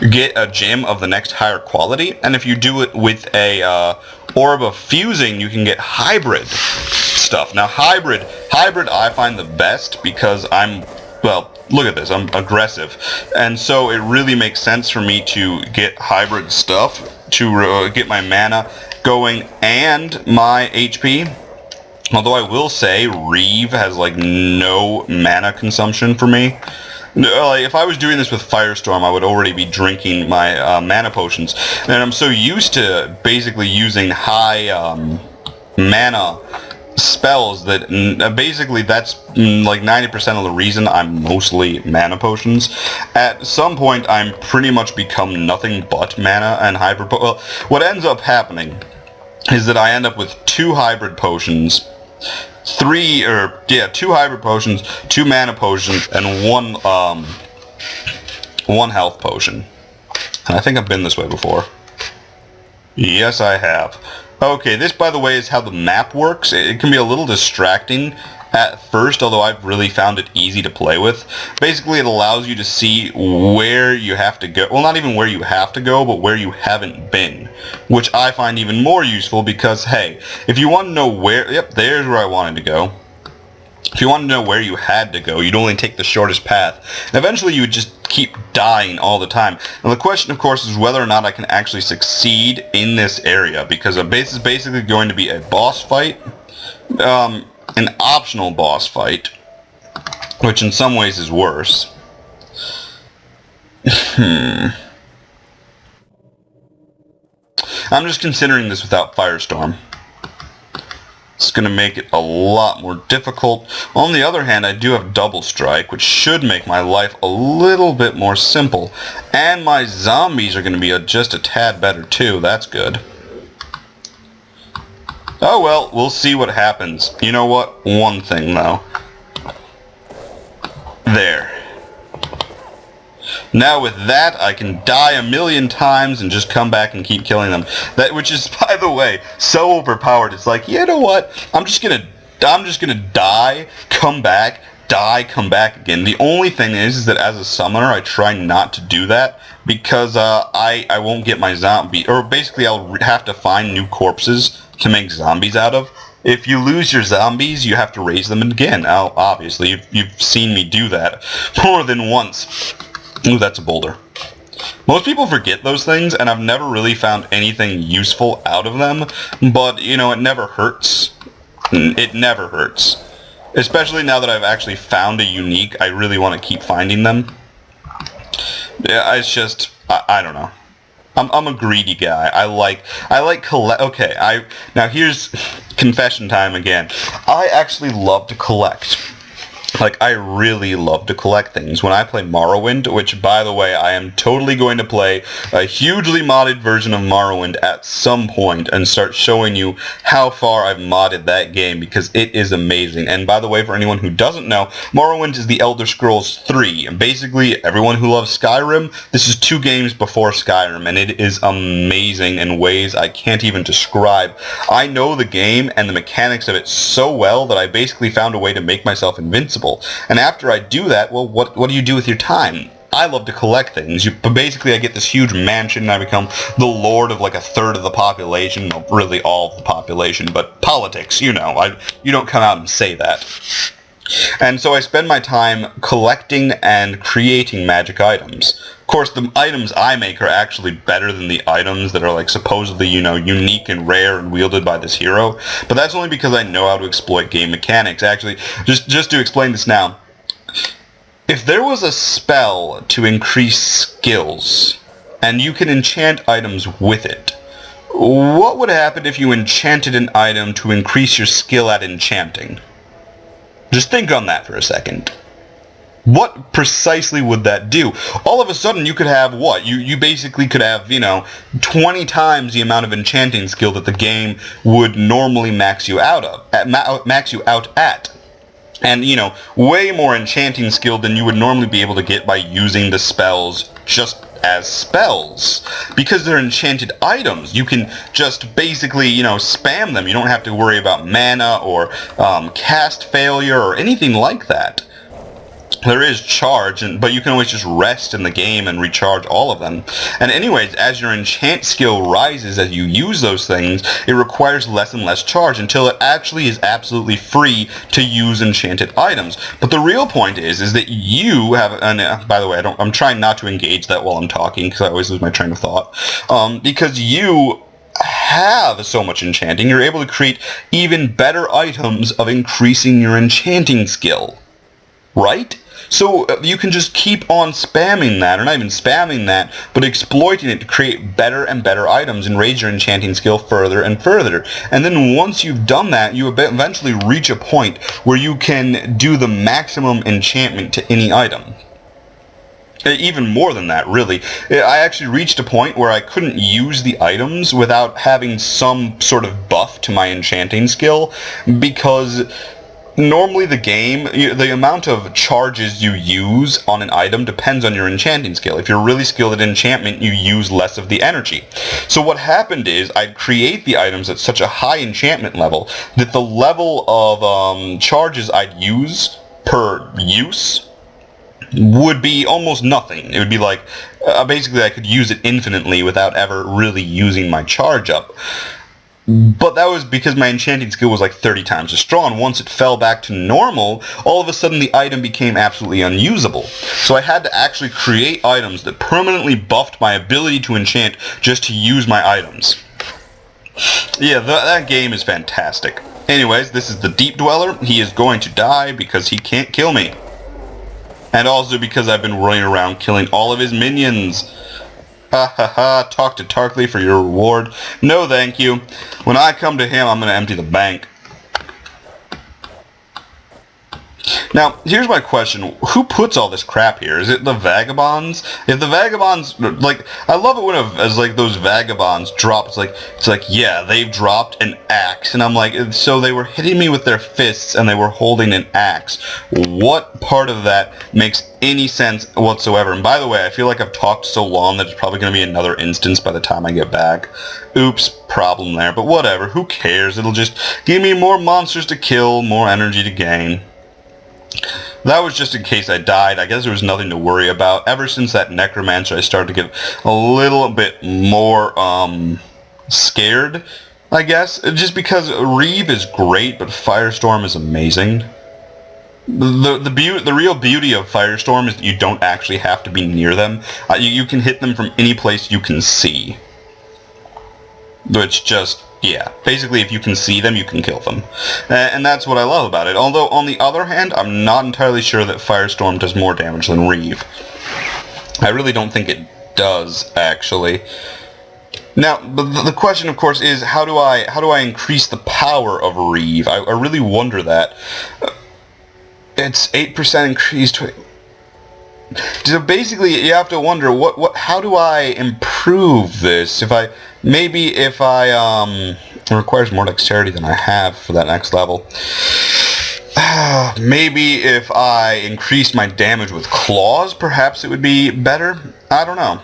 get a gem of the next higher quality, and if you do it with a orb of fusing, you can get hybrid stuff. Now hybrid I find the best because look at this, I'm aggressive. And so it really makes sense for me to get hybrid stuff, to get my mana going and my HP. Although I will say, Reeve has like no mana consumption for me. Like, if I was doing this with Firestorm, I would already be drinking my mana potions. And I'm so used to basically using high mana spells that basically that's like 90% of the reason I'm mostly mana potions. At some point, I'm pretty much become nothing but mana and hybrid. Well, what ends up happening is that I end up with 2 hybrid potions, 2 hybrid potions, 2 mana potions, and one health potion. And I think I've been this way before. Yes, I have. Okay, this, by the way, is how the map works. It can be a little distracting at first, although I've really found it easy to play with. Basically, it allows you to see where you have to go. Well, not even where you have to go, but where you haven't been. Which I find even more useful because, hey, if you want to know where... Yep, there's where I wanted to go. If you want to know where you had to go, you'd only take the shortest path. And eventually you would just keep dying all the time. And the question, of course, is whether or not I can actually succeed in this area, because this is basically going to be a boss fight, an optional boss fight, which in some ways is worse. I'm just considering this without Firestorm. It's going to make it a lot more difficult. On the other hand, I do have Double Strike, which should make my life a little bit more simple. And my zombies are going to be just a tad better too. That's good. Oh well, we'll see what happens. You know what? One thing though. There. Now with that, I can die a million times and just come back and keep killing them. Which is, by the way, so overpowered. It's like, you know what? I'm just gonna die, come back, die, come back again. The only thing is that as a summoner, I try not to do that because I won't get my zombie, or basically I'll have to find new corpses to make zombies out of. If you lose your zombies, you have to raise them again. Now, obviously, you've seen me do that more than once. Ooh, that's a boulder. Most people forget those things, and I've never really found anything useful out of them, but, you know, it never hurts. It never hurts. Especially now that I've actually found a unique, I really want to keep finding them. Yeah, it's just, I don't know. I'm a greedy guy. I like collect. Okay, now here's confession time again. I actually love to collect. Like, I really love to collect things. When I play Morrowind, which, by the way, I am totally going to play a hugely modded version of Morrowind at some point and start showing you how far I've modded that game, because it is amazing. And by the way, for anyone who doesn't know, Morrowind is the Elder Scrolls 3. And basically, everyone who loves Skyrim, this is 2 games before Skyrim, and it is amazing in ways I can't even describe. I know the game and the mechanics of it so well that I basically found a way to make myself invincible. And after I do that, well, what do you do with your time? I love to collect things. Basically, I get this huge mansion, and I become the lord of like a third of the population. Well, really all of the population, but politics, you know. You don't come out and say that. And so I spend my time collecting and creating magic items. Of course, the items I make are actually better than the items that are like supposedly, you know, unique and rare and wielded by this hero. But that's only because I know how to exploit game mechanics. Actually, just to explain this now, if there was a spell to increase skills, and you can enchant items with it, what would happen if you enchanted an item to increase your skill at enchanting? Just think on that for a second. What precisely would that do? All of a sudden you could have what? You basically could have, you know, 20 times the amount of enchanting skill that the game would normally max you out at. And, you know, way more enchanting skill than you would normally be able to get by using the spells just as spells. Because they're enchanted items, you can just basically, you know, spam them. You don't have to worry about mana or cast failure or anything like that. There is charge, but you can always just rest in the game and recharge all of them. And anyways, as your enchant skill rises as you use those things, it requires less and less charge until it actually is absolutely free to use enchanted items. But the real point is that you have, and by the way, I'm trying not to engage that while I'm talking because I always lose my train of thought, because you have so much enchanting, you're able to create even better items of increasing your enchanting skill. Right? So you can just keep on spamming that, or not even spamming that, but exploiting it to create better and better items and raise your enchanting skill further and further. And then once you've done that, you eventually reach a point where you can do the maximum enchantment to any item. Even more than that, really. I actually reached a point where I couldn't use the items without having some sort of buff to my enchanting skill, because normally the amount of charges you use on an item depends on your enchanting skill. If you're really skilled at enchantment, you use less of the energy. So what happened is I'd create the items at such a high enchantment level that the level of charges I'd use per use would be almost nothing. It would be like, basically I could use it infinitely without ever really using my charge up. But that was because my enchanting skill was like 30 times as strong. Once it fell back to normal, all of a sudden the item became absolutely unusable. So I had to actually create items that permanently buffed my ability to enchant just to use my items. Yeah, that game is fantastic. Anyways, this is the Deep Dweller. He is going to die because he can't kill me. And also because I've been running around killing all of his minions. Ha ha ha, talk to Tarkley for your reward. No thank you. When I come to him, I'm going to empty the bank. Now, here's my question. Who puts all this crap here? Is it the vagabonds? If the vagabonds, like, I love it when as like those vagabonds drop, it's like, yeah, they've dropped an axe. And I'm like, so they were hitting me with their fists and they were holding an axe. What part of that makes any sense whatsoever? And by the way, I feel like I've talked so long that it's probably going to be another instance by the time I get back. Oops, problem there. But whatever, who cares? It'll just give me more monsters to kill, more energy to gain. That was just in case I died. I guess there was nothing to worry about. Ever since that necromancer, I started to get a little bit more scared, I guess. Just because Reeve is great, but Firestorm is amazing. The real beauty of Firestorm is that you don't actually have to be near them. You can hit them from any place you can see. Which just, yeah, basically if you can see them, you can kill them. And that's what I love about it. Although, on the other hand, I'm not entirely sure that Firestorm does more damage than Reeve. I really don't think it does, actually. Now, the question, of course, is how do I increase the power of Reeve? I really wonder that. It's 8% increased. So basically, you have to wonder how do I improve this? It requires more dexterity than I have for that next level. Maybe if I increase my damage with claws, perhaps it would be better. I don't know.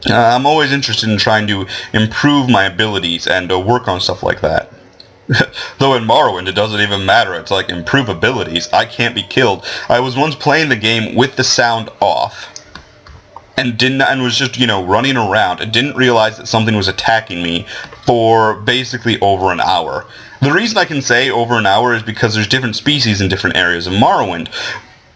I'm always interested in trying to improve my abilities and work on stuff like that. Though in Morrowind it doesn't even matter. It's like improve abilities. I can't be killed. I was once playing the game with the sound off. And was just, running around and didn't realize that something was attacking me for basically over an hour. The reason I can say over an hour is because there's different species in different areas of Morrowind.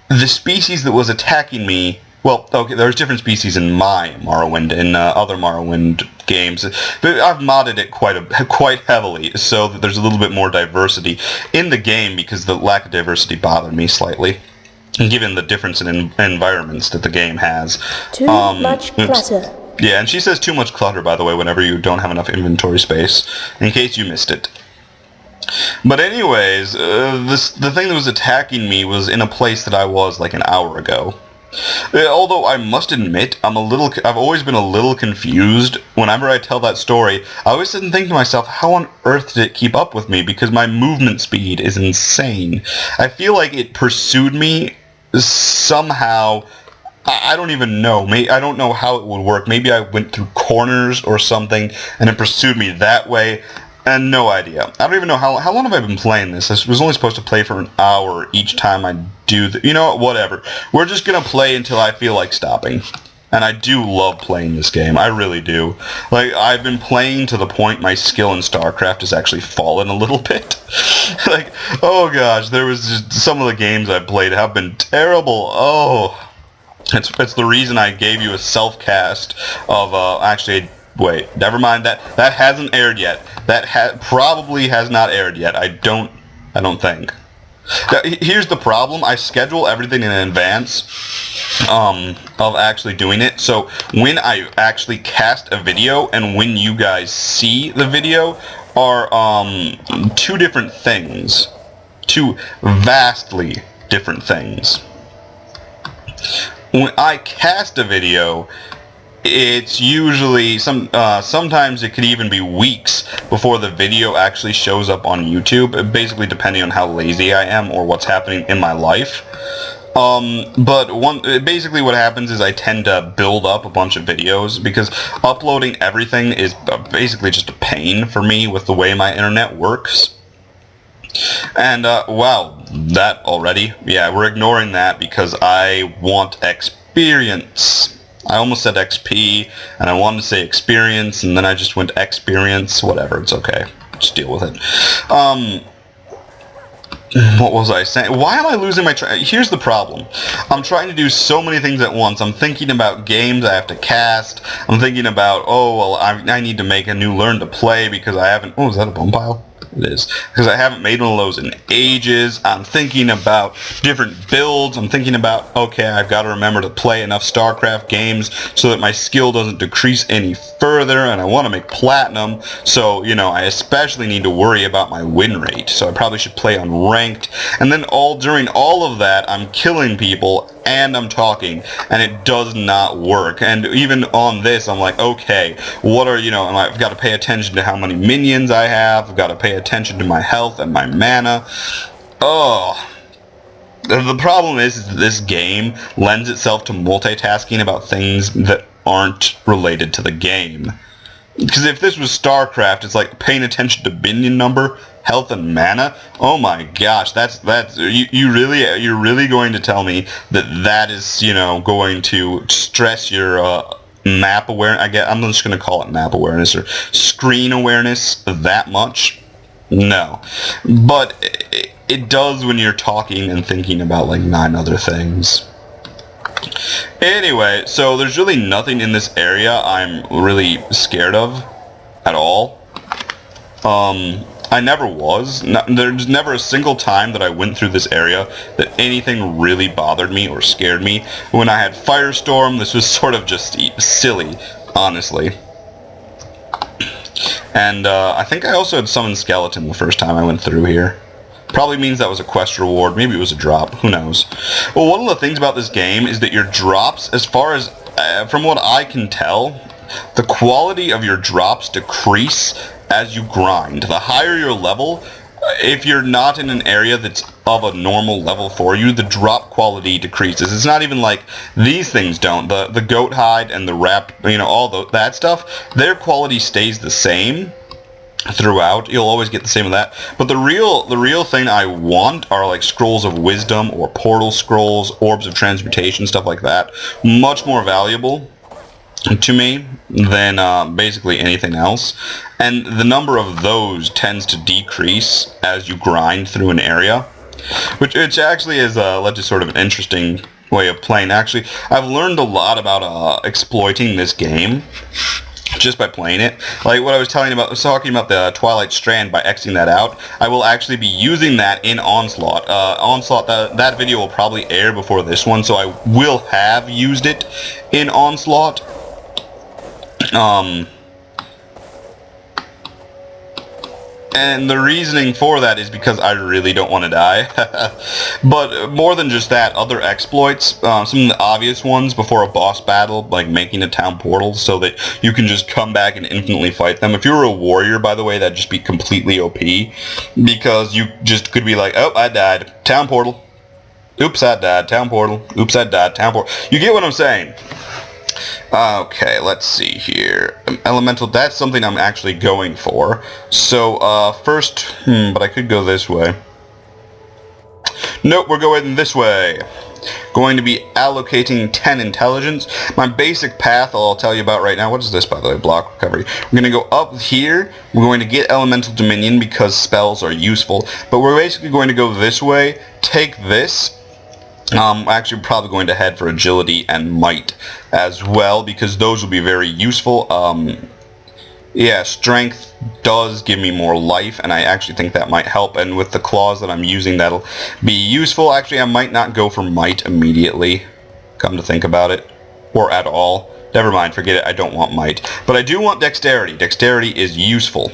The species that was attacking me, well, okay, there's different species in my Morrowind and other Morrowind games, but I've modded it quite heavily so that there's a little bit more diversity in the game because the lack of diversity bothered me slightly. Given the difference in environments that the game has. Too much clutter. Yeah, and she says too much clutter, by the way, whenever you don't have enough inventory space, in case you missed it. But anyways, the thing that was attacking me was in a place that I was like an hour ago. Although I must admit, I've always been a little confused. Whenever I tell that story, I always sit and think to myself, how on earth did it keep up with me? Because my movement speed is insane. I feel like it pursued me somehow. I don't even know. I don't know how it would work. Maybe I went through corners or something, and it pursued me that way. And no idea. I don't even know how long have I been playing this. I was only supposed to play for an hour each time I do the... You know what? Whatever. We're just going to play until I feel like stopping. And I do love playing this game. I really do. Like, I've been playing to the point my skill in StarCraft has actually fallen a little bit. Like, oh gosh, there was just... Some of the games I played have been terrible. Oh... It's the reason I gave you a self-cast of, actually... Wait, never mind that. That hasn't aired yet. That probably has not aired yet. I don't think. Now, here's the problem. I schedule everything in advance of actually doing it. So when I actually cast a video and when you guys see the video are two different things. Two vastly different things. When I cast a video, it's usually sometimes it could even be weeks before the video actually shows up on YouTube, basically depending on how lazy I am or what's happening in my life. Basically what happens is I tend to build up a bunch of videos because uploading everything is basically just a pain for me with the way my internet works. And, wow, that already? Yeah, we're ignoring that because I want experience. I almost said XP, and I wanted to say experience, and then I just went experience. Whatever, it's okay. Just deal with it. What was I saying? Why am I losing my track? Here's the problem. I'm trying to do so many things at once. I'm thinking about games I have to cast. I'm thinking about, oh, well, I need to make a new learn to play because I haven't... Oh, is that a bone pile? It is. Because I haven't made one of those in ages. I'm thinking about different builds. I'm thinking about, okay, I've got to remember to play enough StarCraft games so that my skill doesn't decrease any further, and I want to make platinum, so, you know, I especially need to worry about my win rate, so I probably should play on ranked. And then during all of that, I'm killing people, and I'm talking, and it does not work. And even on this, I'm like, okay, what are, you know, I've got to pay attention to how many minions I have, I've got to pay attention to my health and my mana. Oh. The problem is that this game lends itself to multitasking about things that aren't related to the game. Because if this was StarCraft, it's like paying attention to minion number, health, and mana. Oh my gosh, that's you're really going to tell me that is, you know, going to stress your map awareness? I'm just going to call it map awareness or screen awareness that much. No, but it does when you're talking and thinking about like 9 other things. Anyway, so there's really nothing in this area I'm really scared of at all. I never was. There's never a single time that I went through this area that anything really bothered me or scared me. When I had Firestorm, this was sort of just silly, honestly. And I think I also had Summon Skeleton the first time I went through here. Probably means that was a quest reward. Maybe it was a drop. Who knows? Well, one of the things about this game is that your drops, as far as, from what I can tell, the quality of your drops decrease as you grind. The higher your level, if you're not in an area that's of a normal level for you, the drop quality decreases. It's not even like these things don't. The goat hide and the wrap, you know, all that stuff, their quality stays the same throughout. You'll always get the same of that. But the real thing I want are like scrolls of wisdom or portal scrolls, orbs of transmutation, stuff like that. Much more valuable to me than basically anything else. And the number of those tends to decrease as you grind through an area, which actually has led to sort of an interesting way of playing. Actually, I've learned a lot about exploiting this game just by playing it. Like what I was talking about the Twilight Strand, by Xing that out, I will actually be using that in Onslaught. Onslaught, that video will probably air before this one, so I will have used it in Onslaught. And the reasoning for that is because I really don't want to die. But more than just that, other exploits, some of the obvious ones before a boss battle, like making a town portal so that you can just come back and infinitely fight them. If you were a warrior, by the way, that'd just be completely OP, because you just could be like, oh, I died, town portal. Oops, I died, town portal. Oops, I died, town portal. You get what I'm saying? Okay, let's see here. Elemental, that's something I'm actually going for. So, first, but I could go this way. Nope, we're going this way. Going to be allocating 10 intelligence. My basic path I'll tell you about right now. What is this, by the way? Block recovery. We're going to go up here. We're going to get elemental dominion because spells are useful. But we're basically going to go this way, take this. Actually, we're probably going to head for agility and might as well because those will be very useful. Yeah, strength does give me more life, and I actually think that might help, and with the claws that I'm using, that'll be useful. Actually, I might not go for might immediately, come to think about it, or at all. Never mind, forget it, I don't want might. But I do want dexterity. Dexterity is useful.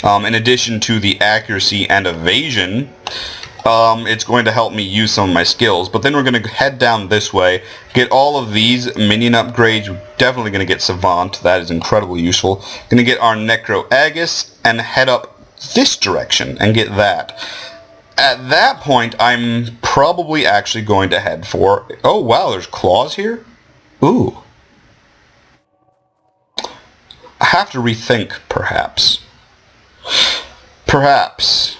In addition to the accuracy and evasion, it's going to help me use some of my skills. But then we're going to head down this way, get all of these minion upgrades. We're definitely going to get Savant. That is incredibly useful. Going to get our Necro Aegis and head up this direction and get that. At that point, I'm probably actually going to head for... Oh, wow, there's claws here? Ooh. I have to rethink, perhaps. Perhaps.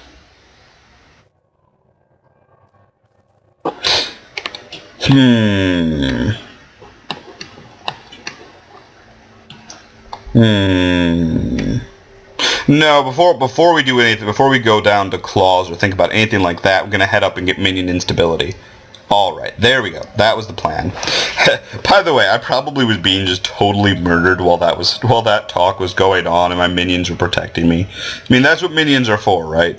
No, before we do anything, before we go down to claws or think about anything like that, we're gonna head up and get minion instability. Alright, there we go. That was the plan. By the way, I probably was being just totally murdered while that talk was going on and my minions were protecting me. I mean, that's what minions are for, right?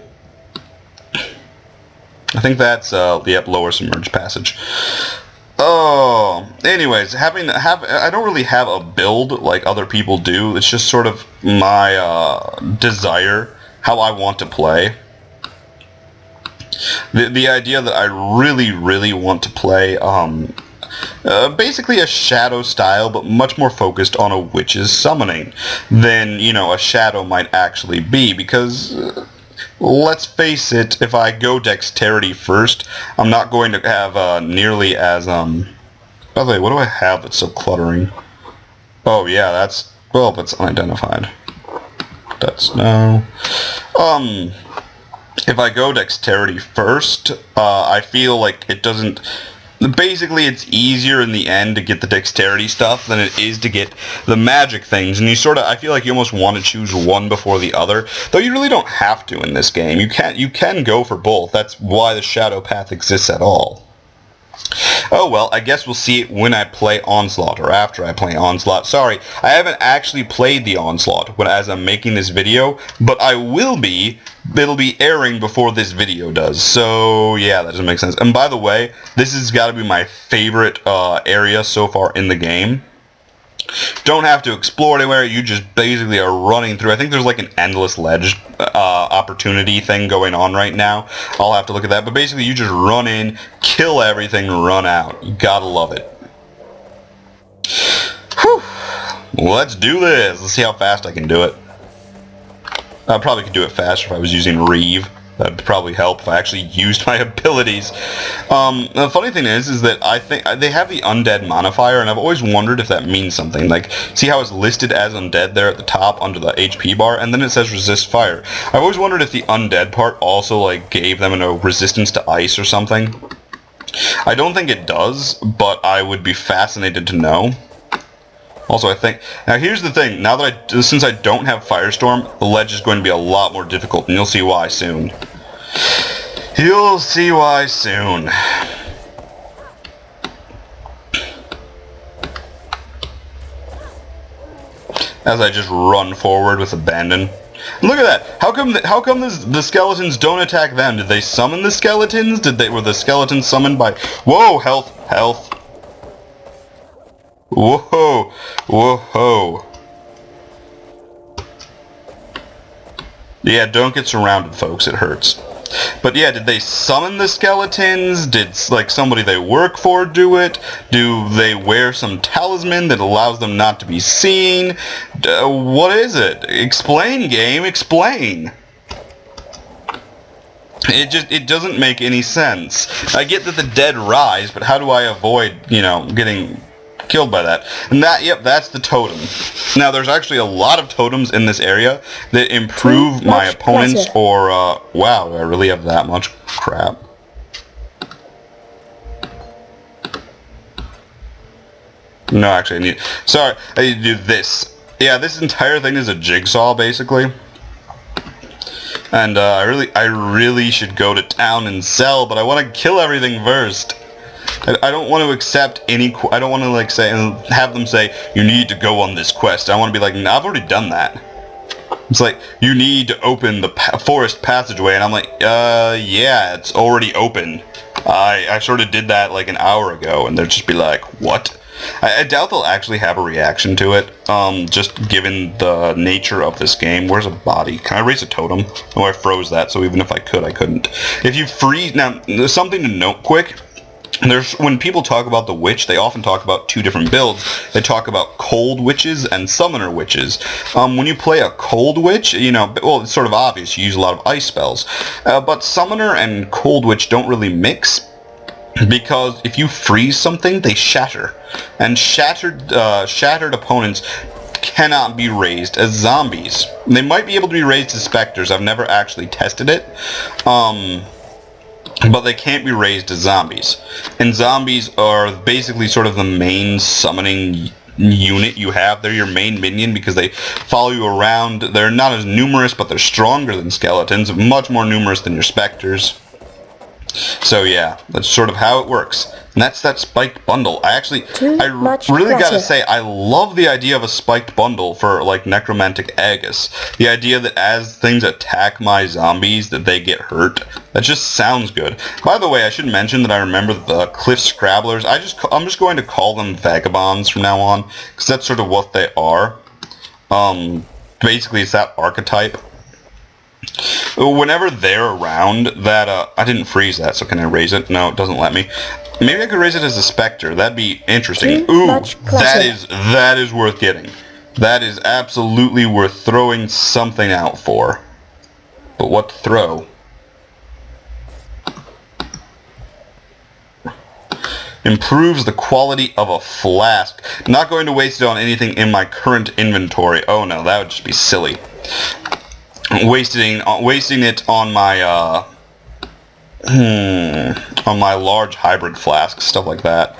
I think that's, yep, lower submerged passage. Oh, anyways, I don't really have a build like other people do. It's just sort of my desire, how I want to play. The idea that I really want to play basically a shadow style, but much more focused on a witch's summoning than, you know, a shadow might actually be, because let's face it, if I go dexterity first, I'm not going to have nearly as, by the way, what do I have that's so cluttering? Oh yeah, that's unidentified. That's, no. If I go dexterity first, I feel like it doesn't... Basically, it's easier in the end to get the dexterity stuff than it is to get the magic things, and I feel like you almost want to choose one before the other, though you really don't have to in this game. You can go for both. That's why the shadow path exists at all. Oh well, I guess we'll see it when I play Onslaught, or after I play Onslaught. Sorry, I haven't actually played the Onslaught as I'm making this video, but I will be. It'll be airing before this video does, so yeah, that doesn't make sense. And by the way, this has got to be my favorite area so far in the game. Don't have to explore anywhere, you just basically are running through. I think there's like an endless ledge opportunity thing going on right now. I'll have to look at that, but basically you just run in, kill everything, run out. You gotta love it. Whew. Let's do this. Let's see how fast I can do it. I probably could do it faster if I was using Reeve. That'd probably help if I actually used my abilities. The funny thing is that I think they have the undead modifier, and I've always wondered if that means something. Like, see how it's listed as undead there at the top under the HP bar, and then it says resist fire. I've always wondered if the undead part also like gave them a resistance to ice or something. I don't think it does, but I would be fascinated to know. Also, I think... Now, here's the thing. Now that since I don't have Firestorm, the ledge is going to be a lot more difficult, and you'll see why soon. You'll see why soon. As I just run forward with abandon. Look at that! How come the skeletons don't attack them? Did they summon the skeletons? Were the skeletons summoned by... Whoa! Health! Whoa! Whoa! Yeah, don't get surrounded, folks. It hurts. But yeah, did they summon the skeletons? Did, like, somebody they work for do it? Do they wear some talisman that allows them not to be seen? What is it? Explain, game. Explain. It doesn't make any sense. I get that the dead rise, but how do I avoid, you know, getting killed by that. And yep, that's the totem. Now, there's actually a lot of totems in this area that improve my opponents or, wow, do I really have that much crap? No, actually, I need to do this. Yeah, this entire thing is a jigsaw, basically. And I really should go to town and sell, but I want to kill everything first. I don't want to accept any. I don't want to like say and have them say you need to go on this quest. I want to be like, no, I've already done that. It's like you need to open the forest passageway, and I'm like, yeah, it's already open. I sort of did that like an hour ago, and they'll just be like, what? I doubt they'll actually have a reaction to it, just given the nature of this game. Where's a body? Can I raise a totem? Oh, I froze that, so even if I could, I couldn't. If you freeze... Now, there's something to note quick. When people talk about the witch, they often talk about two different builds. They talk about cold witches and summoner witches. When you play a cold witch, you know, well, it's sort of obvious. You use a lot of ice spells. But summoner and cold witch don't really mix, because if you freeze something, they shatter. And shattered opponents cannot be raised as zombies. They might be able to be raised as specters. I've never actually tested it. But they can't be raised as zombies. And zombies are basically sort of the main summoning unit you have. They're your main minion because they follow you around. They're not as numerous, but they're stronger than skeletons. Much more numerous than your specters. So yeah, that's sort of how it works. And that's that spiked bundle. I really gotta say, I love the idea of a spiked bundle for like Necromantic Aegis. The idea that as things attack my zombies, that they get hurt. That just sounds good. By the way, I should mention that I remember the Cliff Scrabblers. I'm just going to call them vagabonds from now on, because that's sort of what they are. Basically, it's that archetype. Whenever they're around, that, I didn't freeze that, so can I raise it? No, it doesn't let me. Maybe I could raise it as a specter. That'd be interesting. Ooh, that is worth getting. That is absolutely worth throwing something out for. But what to throw? Improves the quality of a flask. Not going to waste it on anything in my current inventory. Oh no, that would just be silly. Wasting it on my on my large hybrid flask, stuff like that.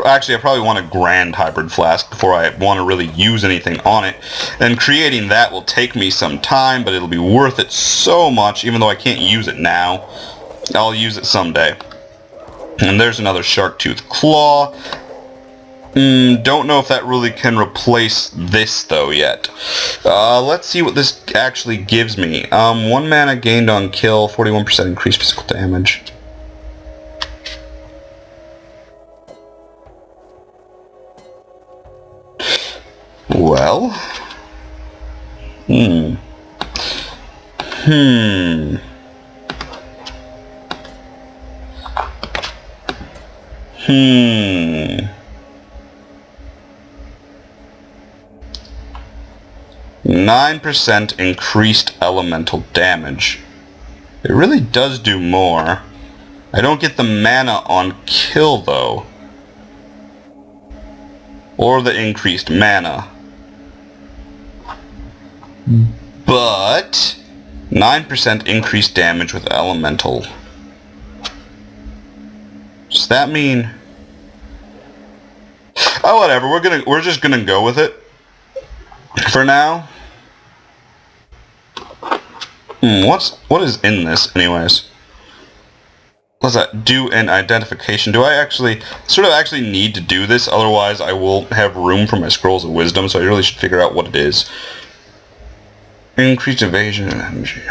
Actually, I probably want a grand hybrid flask before I want to really use anything on it. And creating that will take me some time, but it'll be worth it so much, even though I can't use it now. I'll use it someday. And there's another shark tooth claw. Don't know if that really can replace this though yet. Let's see what this actually gives me. 1 mana gained on kill, 41% increased physical damage. Well. Hmm. 9% increased elemental damage. It really does do more. I don't get the mana on kill though. Or the increased mana. But 9% increased damage with elemental. Does that mean... Oh, whatever. We're just gonna go with it for now. What is in this, anyways? What's that? Do an identification. Do I actually need to do this? Otherwise, I will have room for my scrolls of wisdom. So I really should figure out what it is. Increased evasion and energy.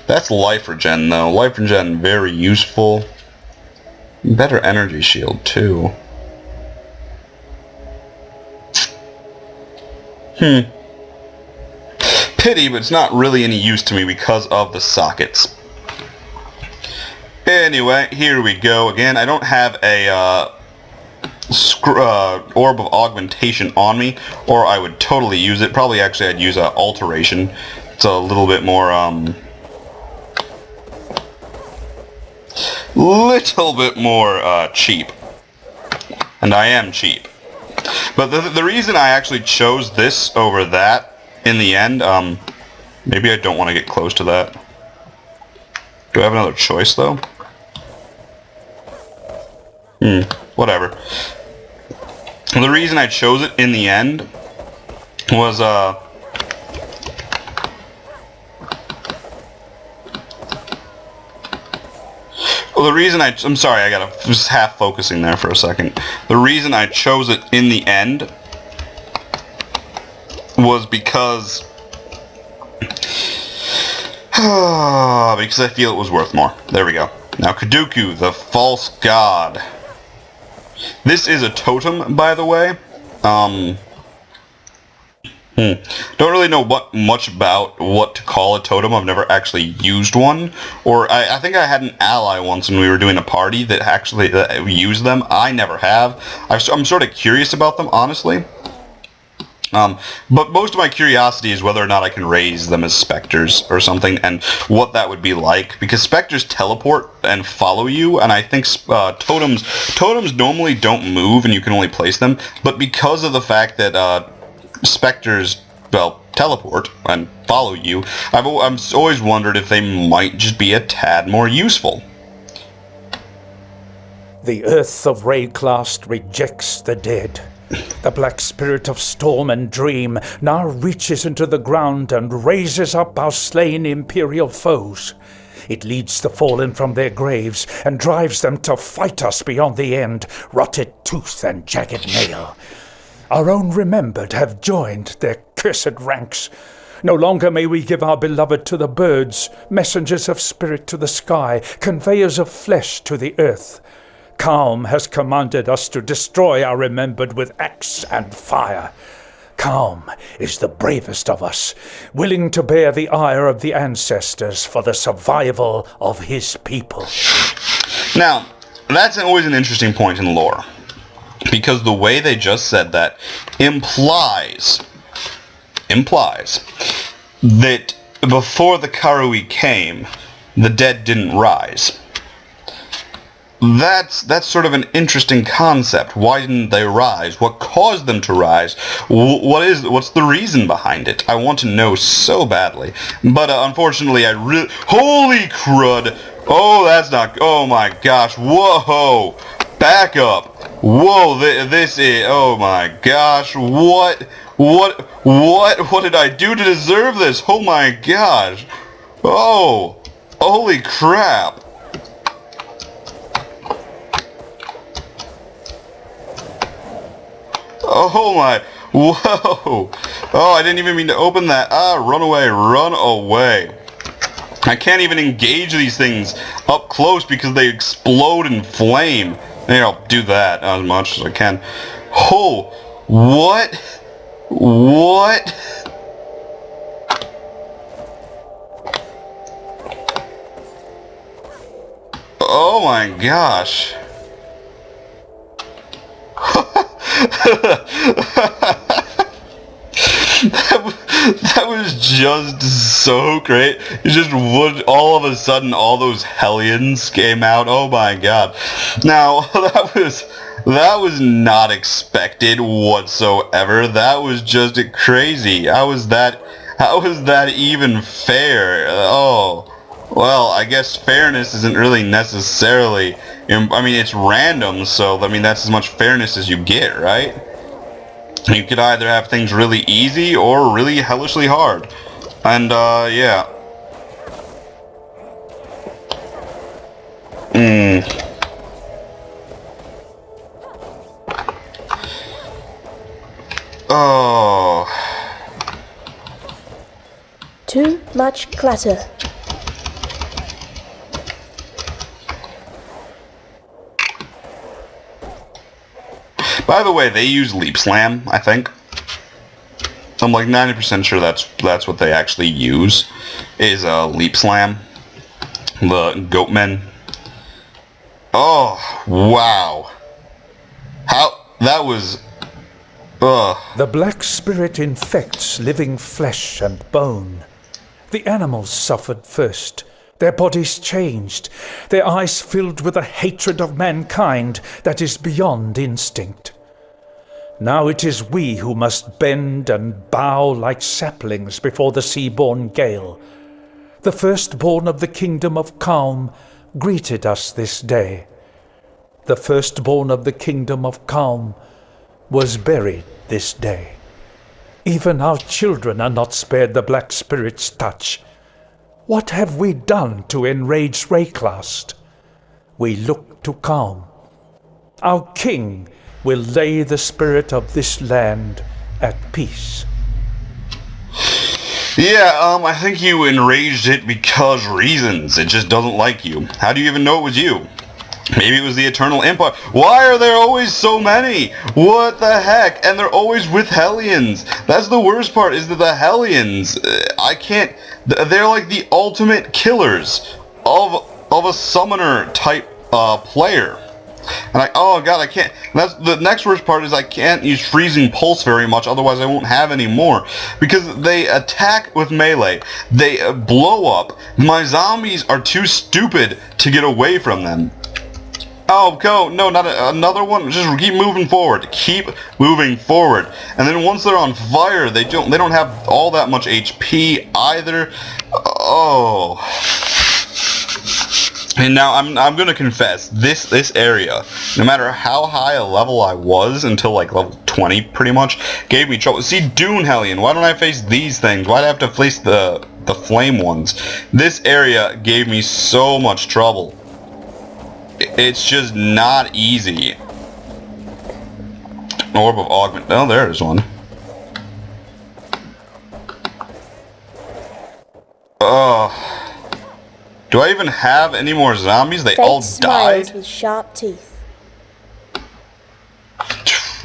That's life regen, though. Life regen, very useful. Better energy shield, too. Pity, but it's not really any use to me because of the sockets. Anyway, here we go again. I don't have a orb of augmentation on me, or I would totally use it. Probably actually I'd use alteration. It's a little bit more cheap. And I am cheap. But the reason I actually chose this over that in the end, maybe I don't want to get close to that. Do I have another choice though? Whatever. The reason I chose it in the end was, well, the reason I'm sorry, I was half focusing there for a second. The reason I chose it in the end was because I feel it was worth more. There we go. Now, Kaduku, the false god. This is a totem, by the way. Don't really know much about what to call a totem. I've never actually used one. Or I think I had an ally once when we were doing a party that actually used them. I never have. I'm sort of curious about them, honestly. But most of my curiosity is whether or not I can raise them as specters or something, and what that would be like. Because specters teleport and follow you, and I think totems normally don't move, and you can only place them. But because of the fact that specters, well, teleport and follow you, I've always wondered if they might just be a tad more useful. The earth of Rayclast rejects the dead. The black spirit of storm and dream now reaches into the ground and raises up our slain imperial foes. It leads the fallen from their graves and drives them to fight us beyond the end, rotted tooth and jagged nail. Our own remembered have joined their cursed ranks. No longer may we give our beloved to the birds, messengers of spirit to the sky, conveyors of flesh to the earth. Calm has commanded us to destroy our remembered with axe and fire. Calm is the bravest of us, willing to bear the ire of the ancestors for the survival of his people. Now, that's always an interesting point in lore, because the way they just said that implies that before the Karui came, the dead didn't rise. That's sort of an interesting concept. Why didn't they rise? What caused them to rise? What's the reason behind it? I want to know so badly. But unfortunately, holy crud! Oh, that's not. Oh my gosh! Whoa! Back up! Whoa! This is. Oh my gosh! What did I do to deserve this? Oh my gosh! Oh! Holy crap! Oh my, whoa, oh, I didn't even mean to open that. Run away, run away. I can't even engage these things up close because they explode in flame. Maybe I'll do that as much as I can. Oh, what? Oh my gosh. that was just so great. It just would, all of a sudden, all those hellions came out. Oh my god. Now, that was not expected whatsoever. That was just crazy. How was that even fair? Oh. Well, I guess fairness isn't really necessarily... I mean, it's random, so, I mean, that's as much fairness as you get, right? You could either have things really easy or really hellishly hard. And, yeah. Oh. Too much clutter. By the way, they use Leap Slam, I think. I'm like 90% sure that's what they actually use, is Leap Slam. The Goatmen. Oh, wow. How, that was... Ugh. The black spirit infects living flesh and bone. The animals suffered first, Their bodies changed, their eyes filled with a hatred of mankind that is beyond instinct. Now it is we who must bend and bow like saplings before the sea-born gale. The firstborn of the kingdom of calm greeted us this day. The firstborn of the kingdom of calm was buried this day. Even our children are not spared the Black Spirit's touch. What have we done to enrage Rayclast? We look to calm. Our king will lay the spirit of this land at peace. Yeah, I think you enraged it because reasons. It just doesn't like you. How do you even know it was you? Maybe it was the Eternal Empire. Why are there always so many? What the heck? And they're always with Hellions. That's the worst part, is that the Hellions, I can't... They're like the ultimate killers of a summoner type player. And oh god, I can't. That's the next worst part, is I can't use Freezing Pulse very much, otherwise I won't have any more. Because they attack with melee, they blow up. My zombies are too stupid to get away from them. Oh, go! No, not another one. Just keep moving forward. Keep moving forward. And then once they're on fire, they don't have all that much HP either. Oh. And now I'm gonna confess, this area, no matter how high a level I was until like level 20 pretty much, gave me trouble. See, Dune Hellion, why don't I face these things? Why do I have to face the flame ones? This area gave me so much trouble. It's just not easy. Orb of Augment. Oh, there's one. Do I even have any more zombies? They all died? With sharp teeth.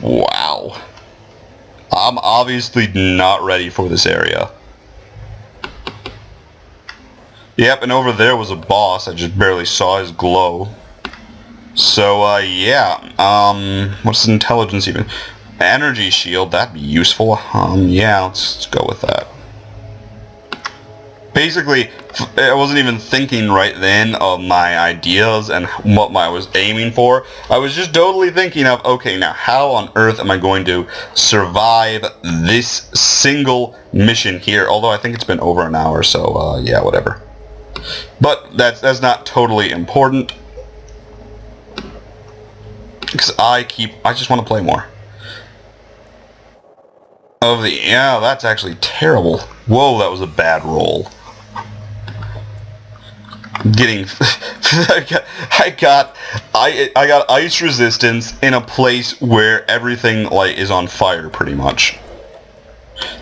Wow. I'm obviously not ready for this area. Yep, and over there was a boss. I just barely saw his glow. So, yeah. What's intelligence even? Energy shield, that'd be useful. Yeah, let's go with that. Basically, I wasn't even thinking right then of my ideas and what I was aiming for. I was just totally thinking of, okay, now how on earth am I going to survive this single mission here? Although I think it's been over an hour, so yeah, whatever. But that's not totally important. Because I just want to play more. Yeah, that's actually terrible. Whoa, that was a bad roll. I got ice resistance in a place where everything like is on fire pretty much.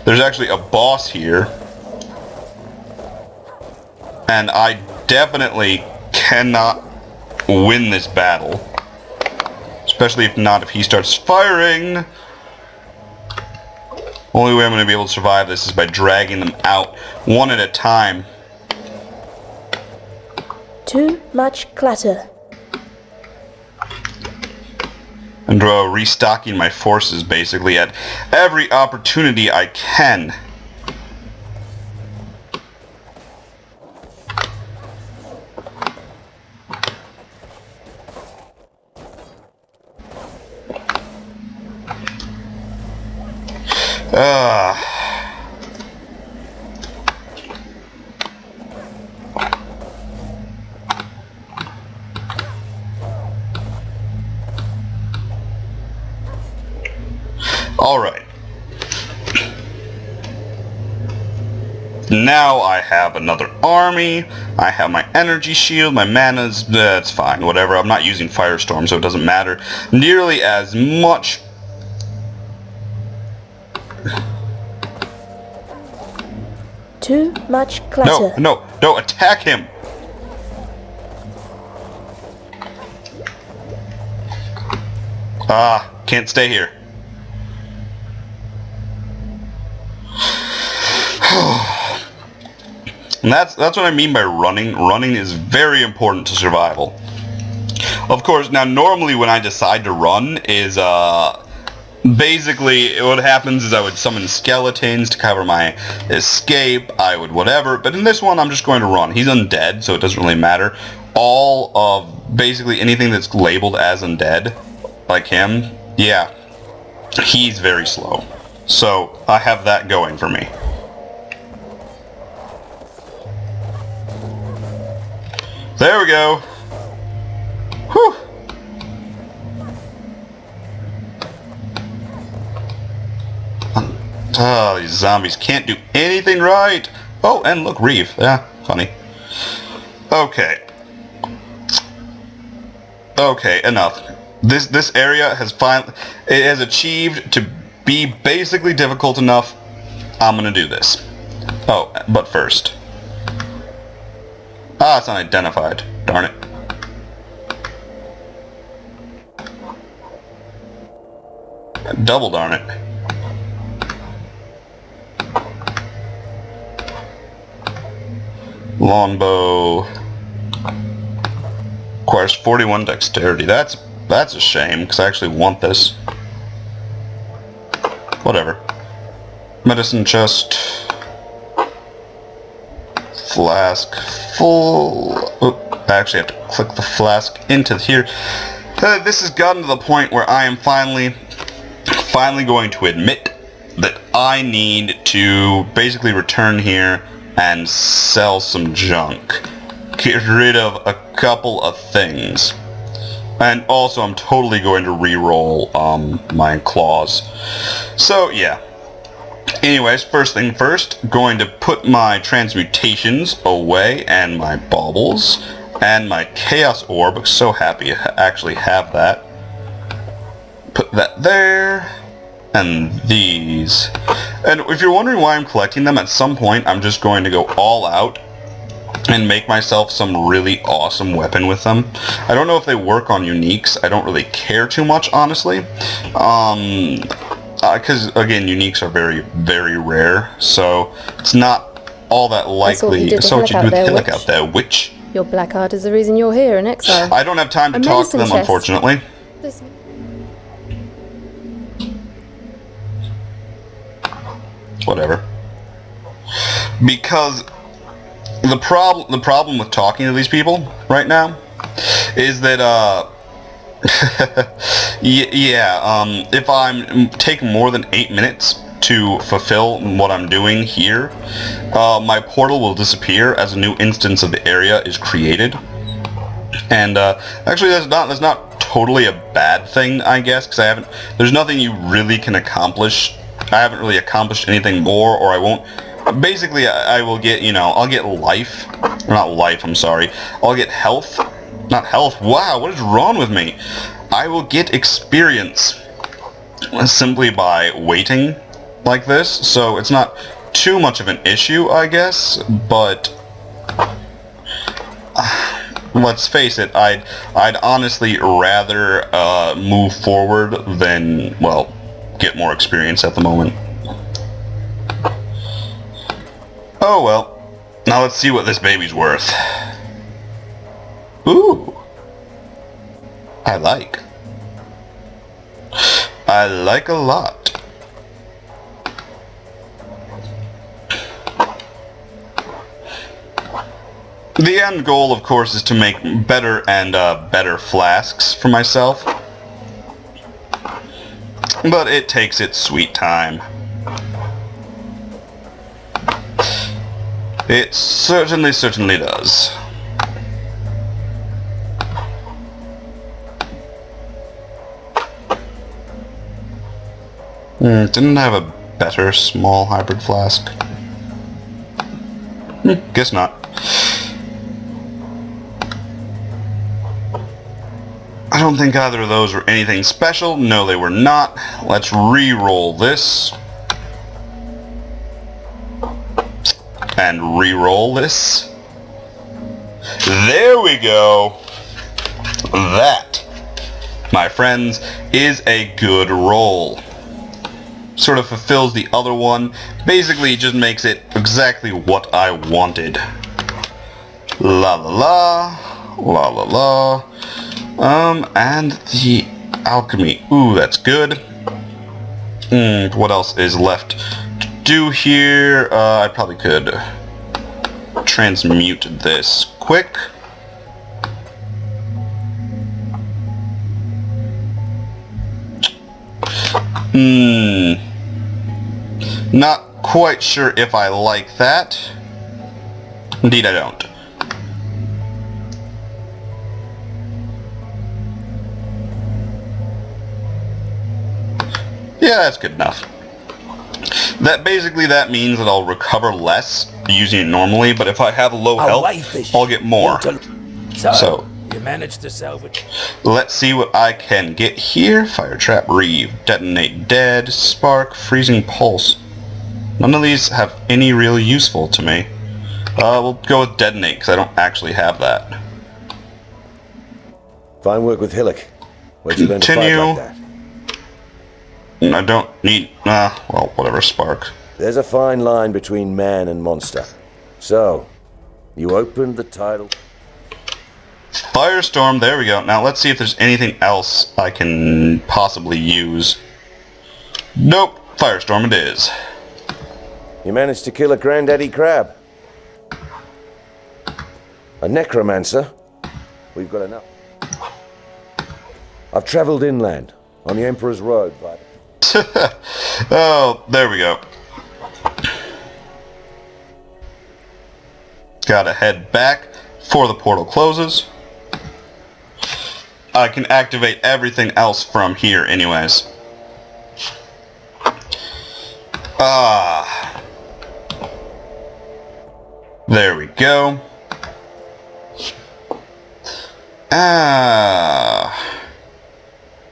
There's actually a boss here. And I definitely cannot win this battle. Especially if he starts firing. Only way I'm going to be able to survive this is by dragging them out one at a time. Too much clutter. And restocking my forces basically at every opportunity I can. Alright. Now I have another army, I have my energy shield, my mana's, that's fine, whatever. I'm not using Firestorm, so it doesn't matter nearly as much. Too much clutter. No, attack him! Can't stay here. And that's what I mean by running. Running is very important to survival. Of course, now normally when I decide to run is Basically, what happens is I would summon skeletons to cover my escape, I would whatever, but in this one I'm just going to run. He's undead, so it doesn't really matter. All of basically anything that's labeled as undead, like him, yeah, he's very slow. So I have that going for me. There we go. Whew. Oh, these zombies can't do anything right. Oh, and look, Reeve. Yeah, funny. Okay. Okay, enough. This area has achieved to be basically difficult enough. I'm gonna do this. Oh, but first. Ah, it's unidentified. Darn it. Double darn it. Longbow requires 41 dexterity. That's a shame, because I actually want this. Whatever. Medicine chest. Flask full. Oh, I actually have to click the flask into here. This has gotten to the point where I am finally going to admit that I need to basically return here and sell some junk. Get rid of a couple of things. And also I'm totally going to re-roll my claws. So yeah. Anyways, first thing first, going to put my transmutations away and my baubles and my chaos orb. So happy to actually have that. Put that there. And these. And if you're wondering why I'm collecting them, at some point I'm just going to go all out and make myself some really awesome weapon with them. I don't know if they work on uniques. I don't really care too much, honestly. Because, again, uniques are very, very rare. So it's not all that likely. So what you do with the Hillock out there, witch? Your black art is the reason you're here in Exile. I don't have time to talk to them, chest. unfortunately. This... Whatever. Because the problem with talking to these people right now is that if I'm taking more than 8 minutes to fulfill what I'm doing here, my portal will disappear as a new instance of the area is created. And actually that's not totally a bad thing, I guess, because there's nothing you really can accomplish. I haven't really accomplished anything more, or I won't. Basically, I will get, I'll get life. Or not life, I'm sorry. I'll get health. Not health. Wow, what is wrong with me? I will get experience simply by waiting like this, so it's not too much of an issue, I guess, but let's face it, I'd honestly rather move forward than, well, get more experience at the moment. Oh well. Now let's see what this baby's worth. Ooh. I like a lot. The end goal, of course, is to make better and better flasks for myself. But it takes its sweet time. It certainly does. Didn't I have a better small hybrid flask? Guess not. I don't think either of those were anything special. No, they were not. Let's re-roll this. And re-roll this. There we go. That, my friends, is a good roll. Sort of fulfills the other one. Basically, it just makes it exactly what I wanted. La la la. La la la. And the alchemy. Ooh, that's good. What else is left to do here? I probably could transmute this quick. Not quite sure if I like that. Indeed, I don't. Yeah, that's good enough. That means that I'll recover less using it normally, but if I have low health, I'll get more. So, you managed to salvage. Let's see what I can get here. Fire trap, reeve, detonate, dead, spark, freezing pulse. None of these have any real useful to me. We'll go with detonate because I don't actually have that. Fine work with Hillock. Where'd you learn to fight like that? I don't need, well, whatever, spark. There's a fine line between man and monster. So, you opened the title. Firestorm, there we go. Now let's see if there's anything else I can possibly use. Nope, Firestorm it is. You managed to kill a granddaddy crab. A necromancer. We've got enough. I've traveled inland, on the Emperor's Road, Vladerag. Oh, there we go. Gotta head back before the portal closes. I can activate everything else from here anyways. There we go.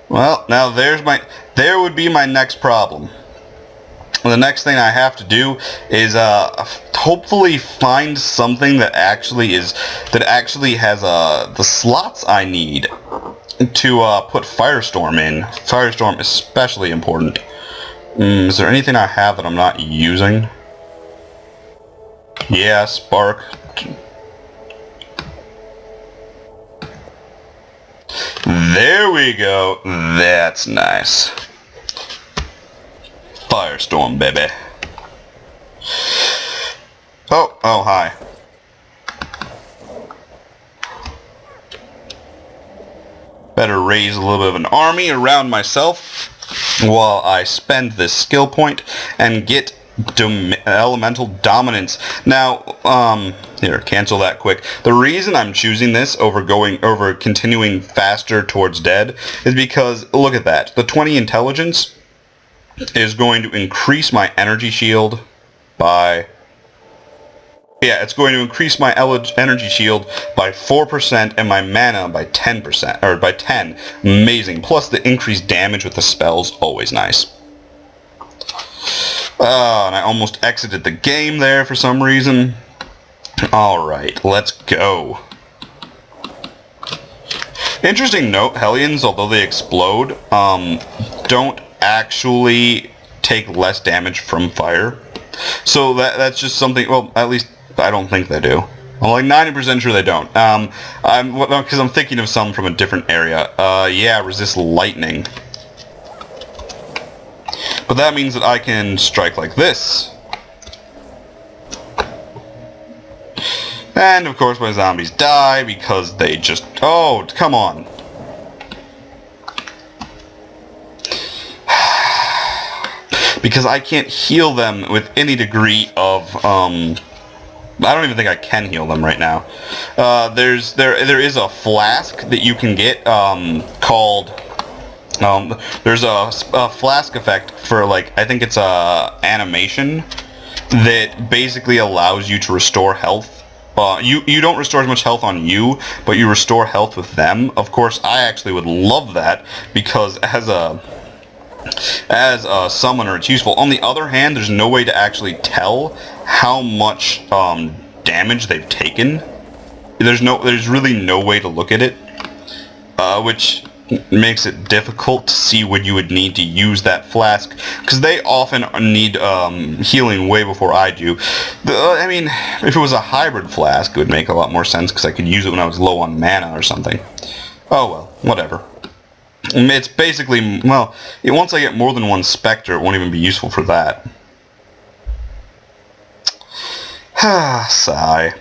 Well, now there would be my next problem. The next thing I have to do is hopefully find something that actually has the slots I need to put Firestorm in. Firestorm is especially important. Is there anything I have that I'm not using? Yeah, spark. There we go. That's nice. Firestorm, baby. Oh, hi. Better raise a little bit of an army around myself while I spend this skill point and get elemental dominance. Now, here, cancel that quick. The reason I'm choosing this over continuing faster towards dead is because, look at that. The 20 intelligence is going to increase my energy shield by... Yeah, it's going to increase my energy shield by 4% and my mana by 10%, or by 10. Amazing. Plus the increased damage with the spells, always nice. And I almost exited the game there for some reason. Alright, let's go. Interesting note, Hellions, although they explode, don't actually take less damage from fire. So that's just something, well, at least I don't think they do. I'm like 90% sure they don't. Because I'm thinking of some from a different area. Yeah, resist lightning. But that means that I can strike like this. And of course my zombies die because they just... Oh, come on. Because I can't heal them with any degree of... I don't even think I can heal them right now. There is a flask that you can get called... there's a flask effect for, like, I think it's a animation that basically allows you to restore health. You don't restore as much health on you, but you restore health with them. Of course, I actually would love that because as a summoner, it's useful. On the other hand, there's no way to actually tell how much damage they've taken. There's really no way to look at it, which makes it difficult to see when you would need to use that flask, because they often need healing way before I do. I mean, if it was a hybrid flask, it would make a lot more sense, because I could use it when I was low on mana or something. Oh well, whatever. It's basically, well, once I get more than one Spectre, it won't even be useful for that. Sigh.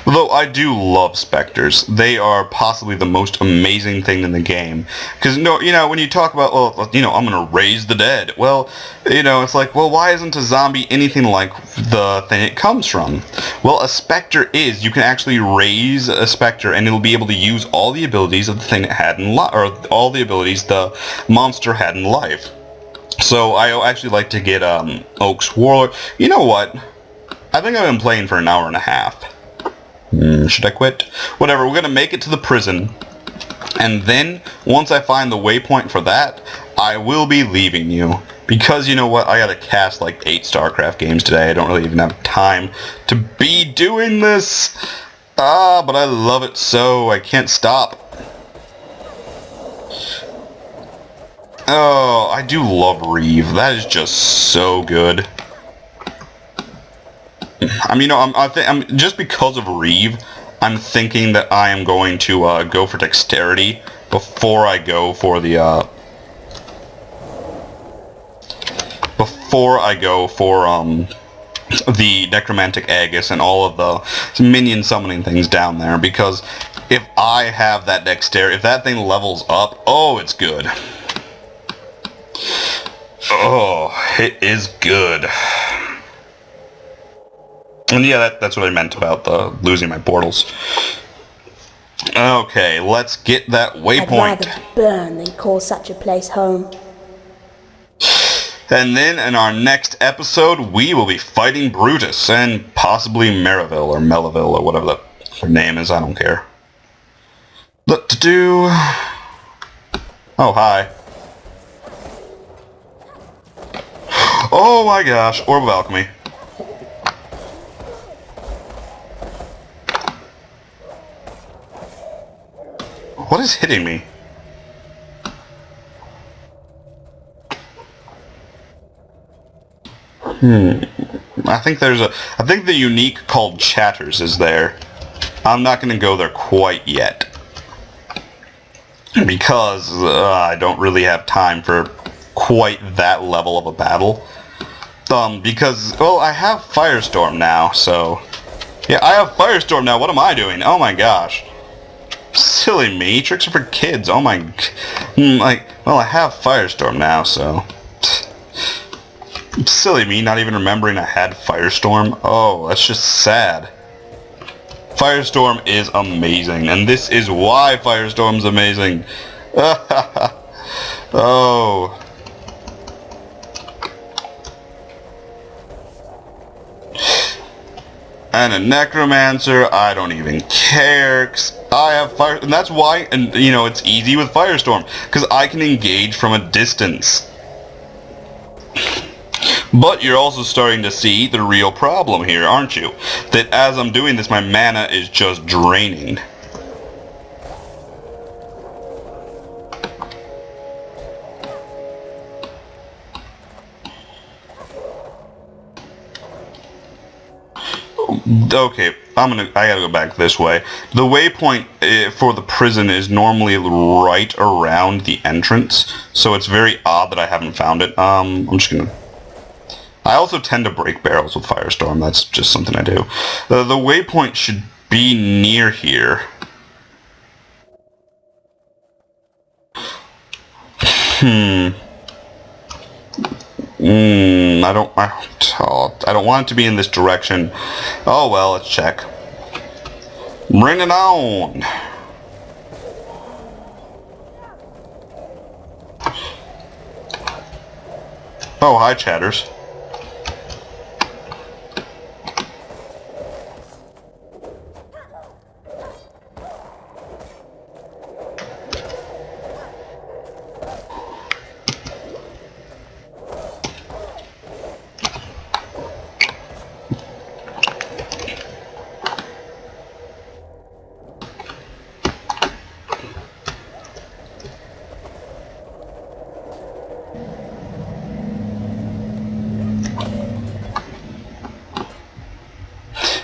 Though I do love Spectres. They are possibly the most amazing thing in the game. Because, when you talk about, I'm going to raise the dead. Well, it's like, well, why isn't a zombie anything like the thing it comes from? Well, a Spectre is. You can actually raise a Spectre and it'll be able to use all the abilities of the thing it had in life, or all the abilities the monster had in life. So I actually like to get Oak's Warlord. You know what? I think I've been playing for an hour and a half. Should I quit? Whatever, we're going to make it to the prison. And then, once I find the waypoint for that, I will be leaving you. Because, you know what, I gotta cast like 8 StarCraft games today. I don't really even have time to be doing this. But I love it so. I can't stop. Oh, I do love Reeve. That is just so good. I'm just because of Reeve, I'm thinking that I am going to go for dexterity before I go for the the necromantic Aegis and all of the minion summoning things down there, because if I have that dexterity, if that thing levels up, oh, it's good. Oh, it is good. And yeah, that's what I meant about the losing my portals. Okay, let's get that waypoint. I'd rather burn than call such a place home. And then in our next episode, we will be fighting Brutus and possibly Maraville or Melaville or whatever her name is. I don't care. What to do? Oh, hi. Oh my gosh, Orb of Alchemy. What is hitting me? I think the unique called Chatters is there. I'm not going to go there quite yet. Because I don't really have time for quite that level of a battle. Because, well, I have Firestorm now, so... Yeah, I have Firestorm now, what am I doing? Oh my gosh. Silly me, tricks are for kids, oh my... well, I have Firestorm now, so... Silly me, not even remembering I had Firestorm. Oh, that's just sad. Firestorm is amazing, and this is why Firestorm's amazing. Oh... And a Necromancer, I don't even care, 'cause I have fire, and that's why, and it's easy with Firestorm, because I can engage from a distance. But you're also starting to see the real problem here, aren't you? That as I'm doing this, my mana is just draining. Okay, I gotta go back this way. The waypoint for the prison is normally right around the entrance, so it's very odd that I haven't found it. I'm just gonna... I also tend to break barrels with Firestorm, that's just something I do. The waypoint should be near here. I don't want it to be in this direction. Oh well, let's check. Bring it on! Oh, hi, Chatters.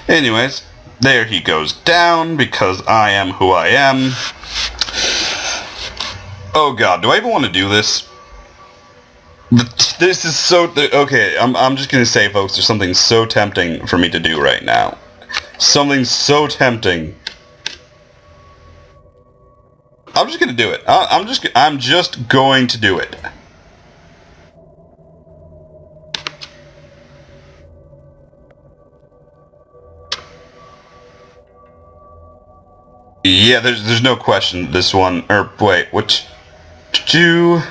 Anyways, there he goes down because I am who I am. Oh god, do I even want to do this? This is so... Okay, I'm just gonna say, folks, there's something so tempting for me to do right now. Something so tempting. I'm just gonna do it. I'm just going to do it. Yeah, there's no question this one, or wait, which... do...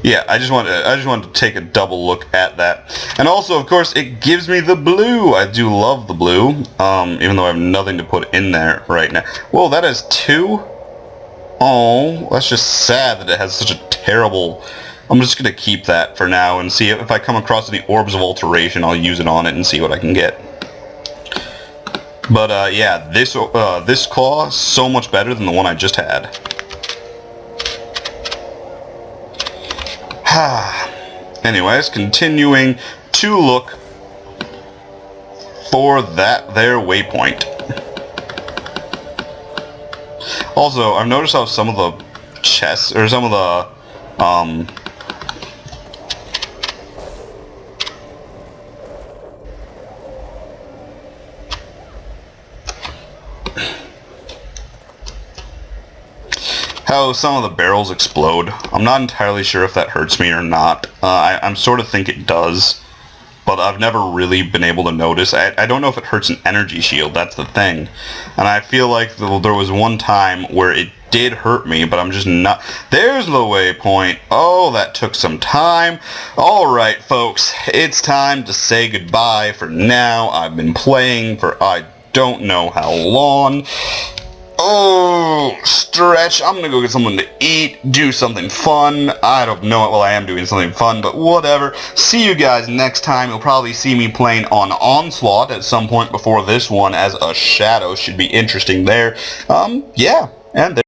Yeah, I just wanted to take a double look at that. And also, of course, it gives me the blue. I do love the blue, even though I have nothing to put in there right now. Whoa, that is 2? Oh, that's just sad that it has such a terrible... I'm just going to keep that for now and see if I come across any orbs of alteration, I'll use it on it and see what I can get. But, yeah, this claw is so much better than the one I just had. Anyways, continuing to look for that there waypoint. Also, I've noticed how some of the chests, or some of the, how some of the barrels explode. I'm not entirely sure if that hurts me or not. I'm sort of think it does, but I've never really been able to notice. I don't know if it hurts an energy shield, that's the thing. And I feel like there was one time where it did hurt me, but I'm just not... There's the waypoint. Oh, that took some time. Alright, folks, it's time to say goodbye for now. I've been playing for I don't know how long. Oh, stretch. I'm gonna go get something to eat, do something fun. I don't know it. Well, I am doing something fun, but whatever. See you guys next time. You'll probably see me playing on Onslaught at some point before this one as a Shadow. Should be interesting there. Yeah, and there.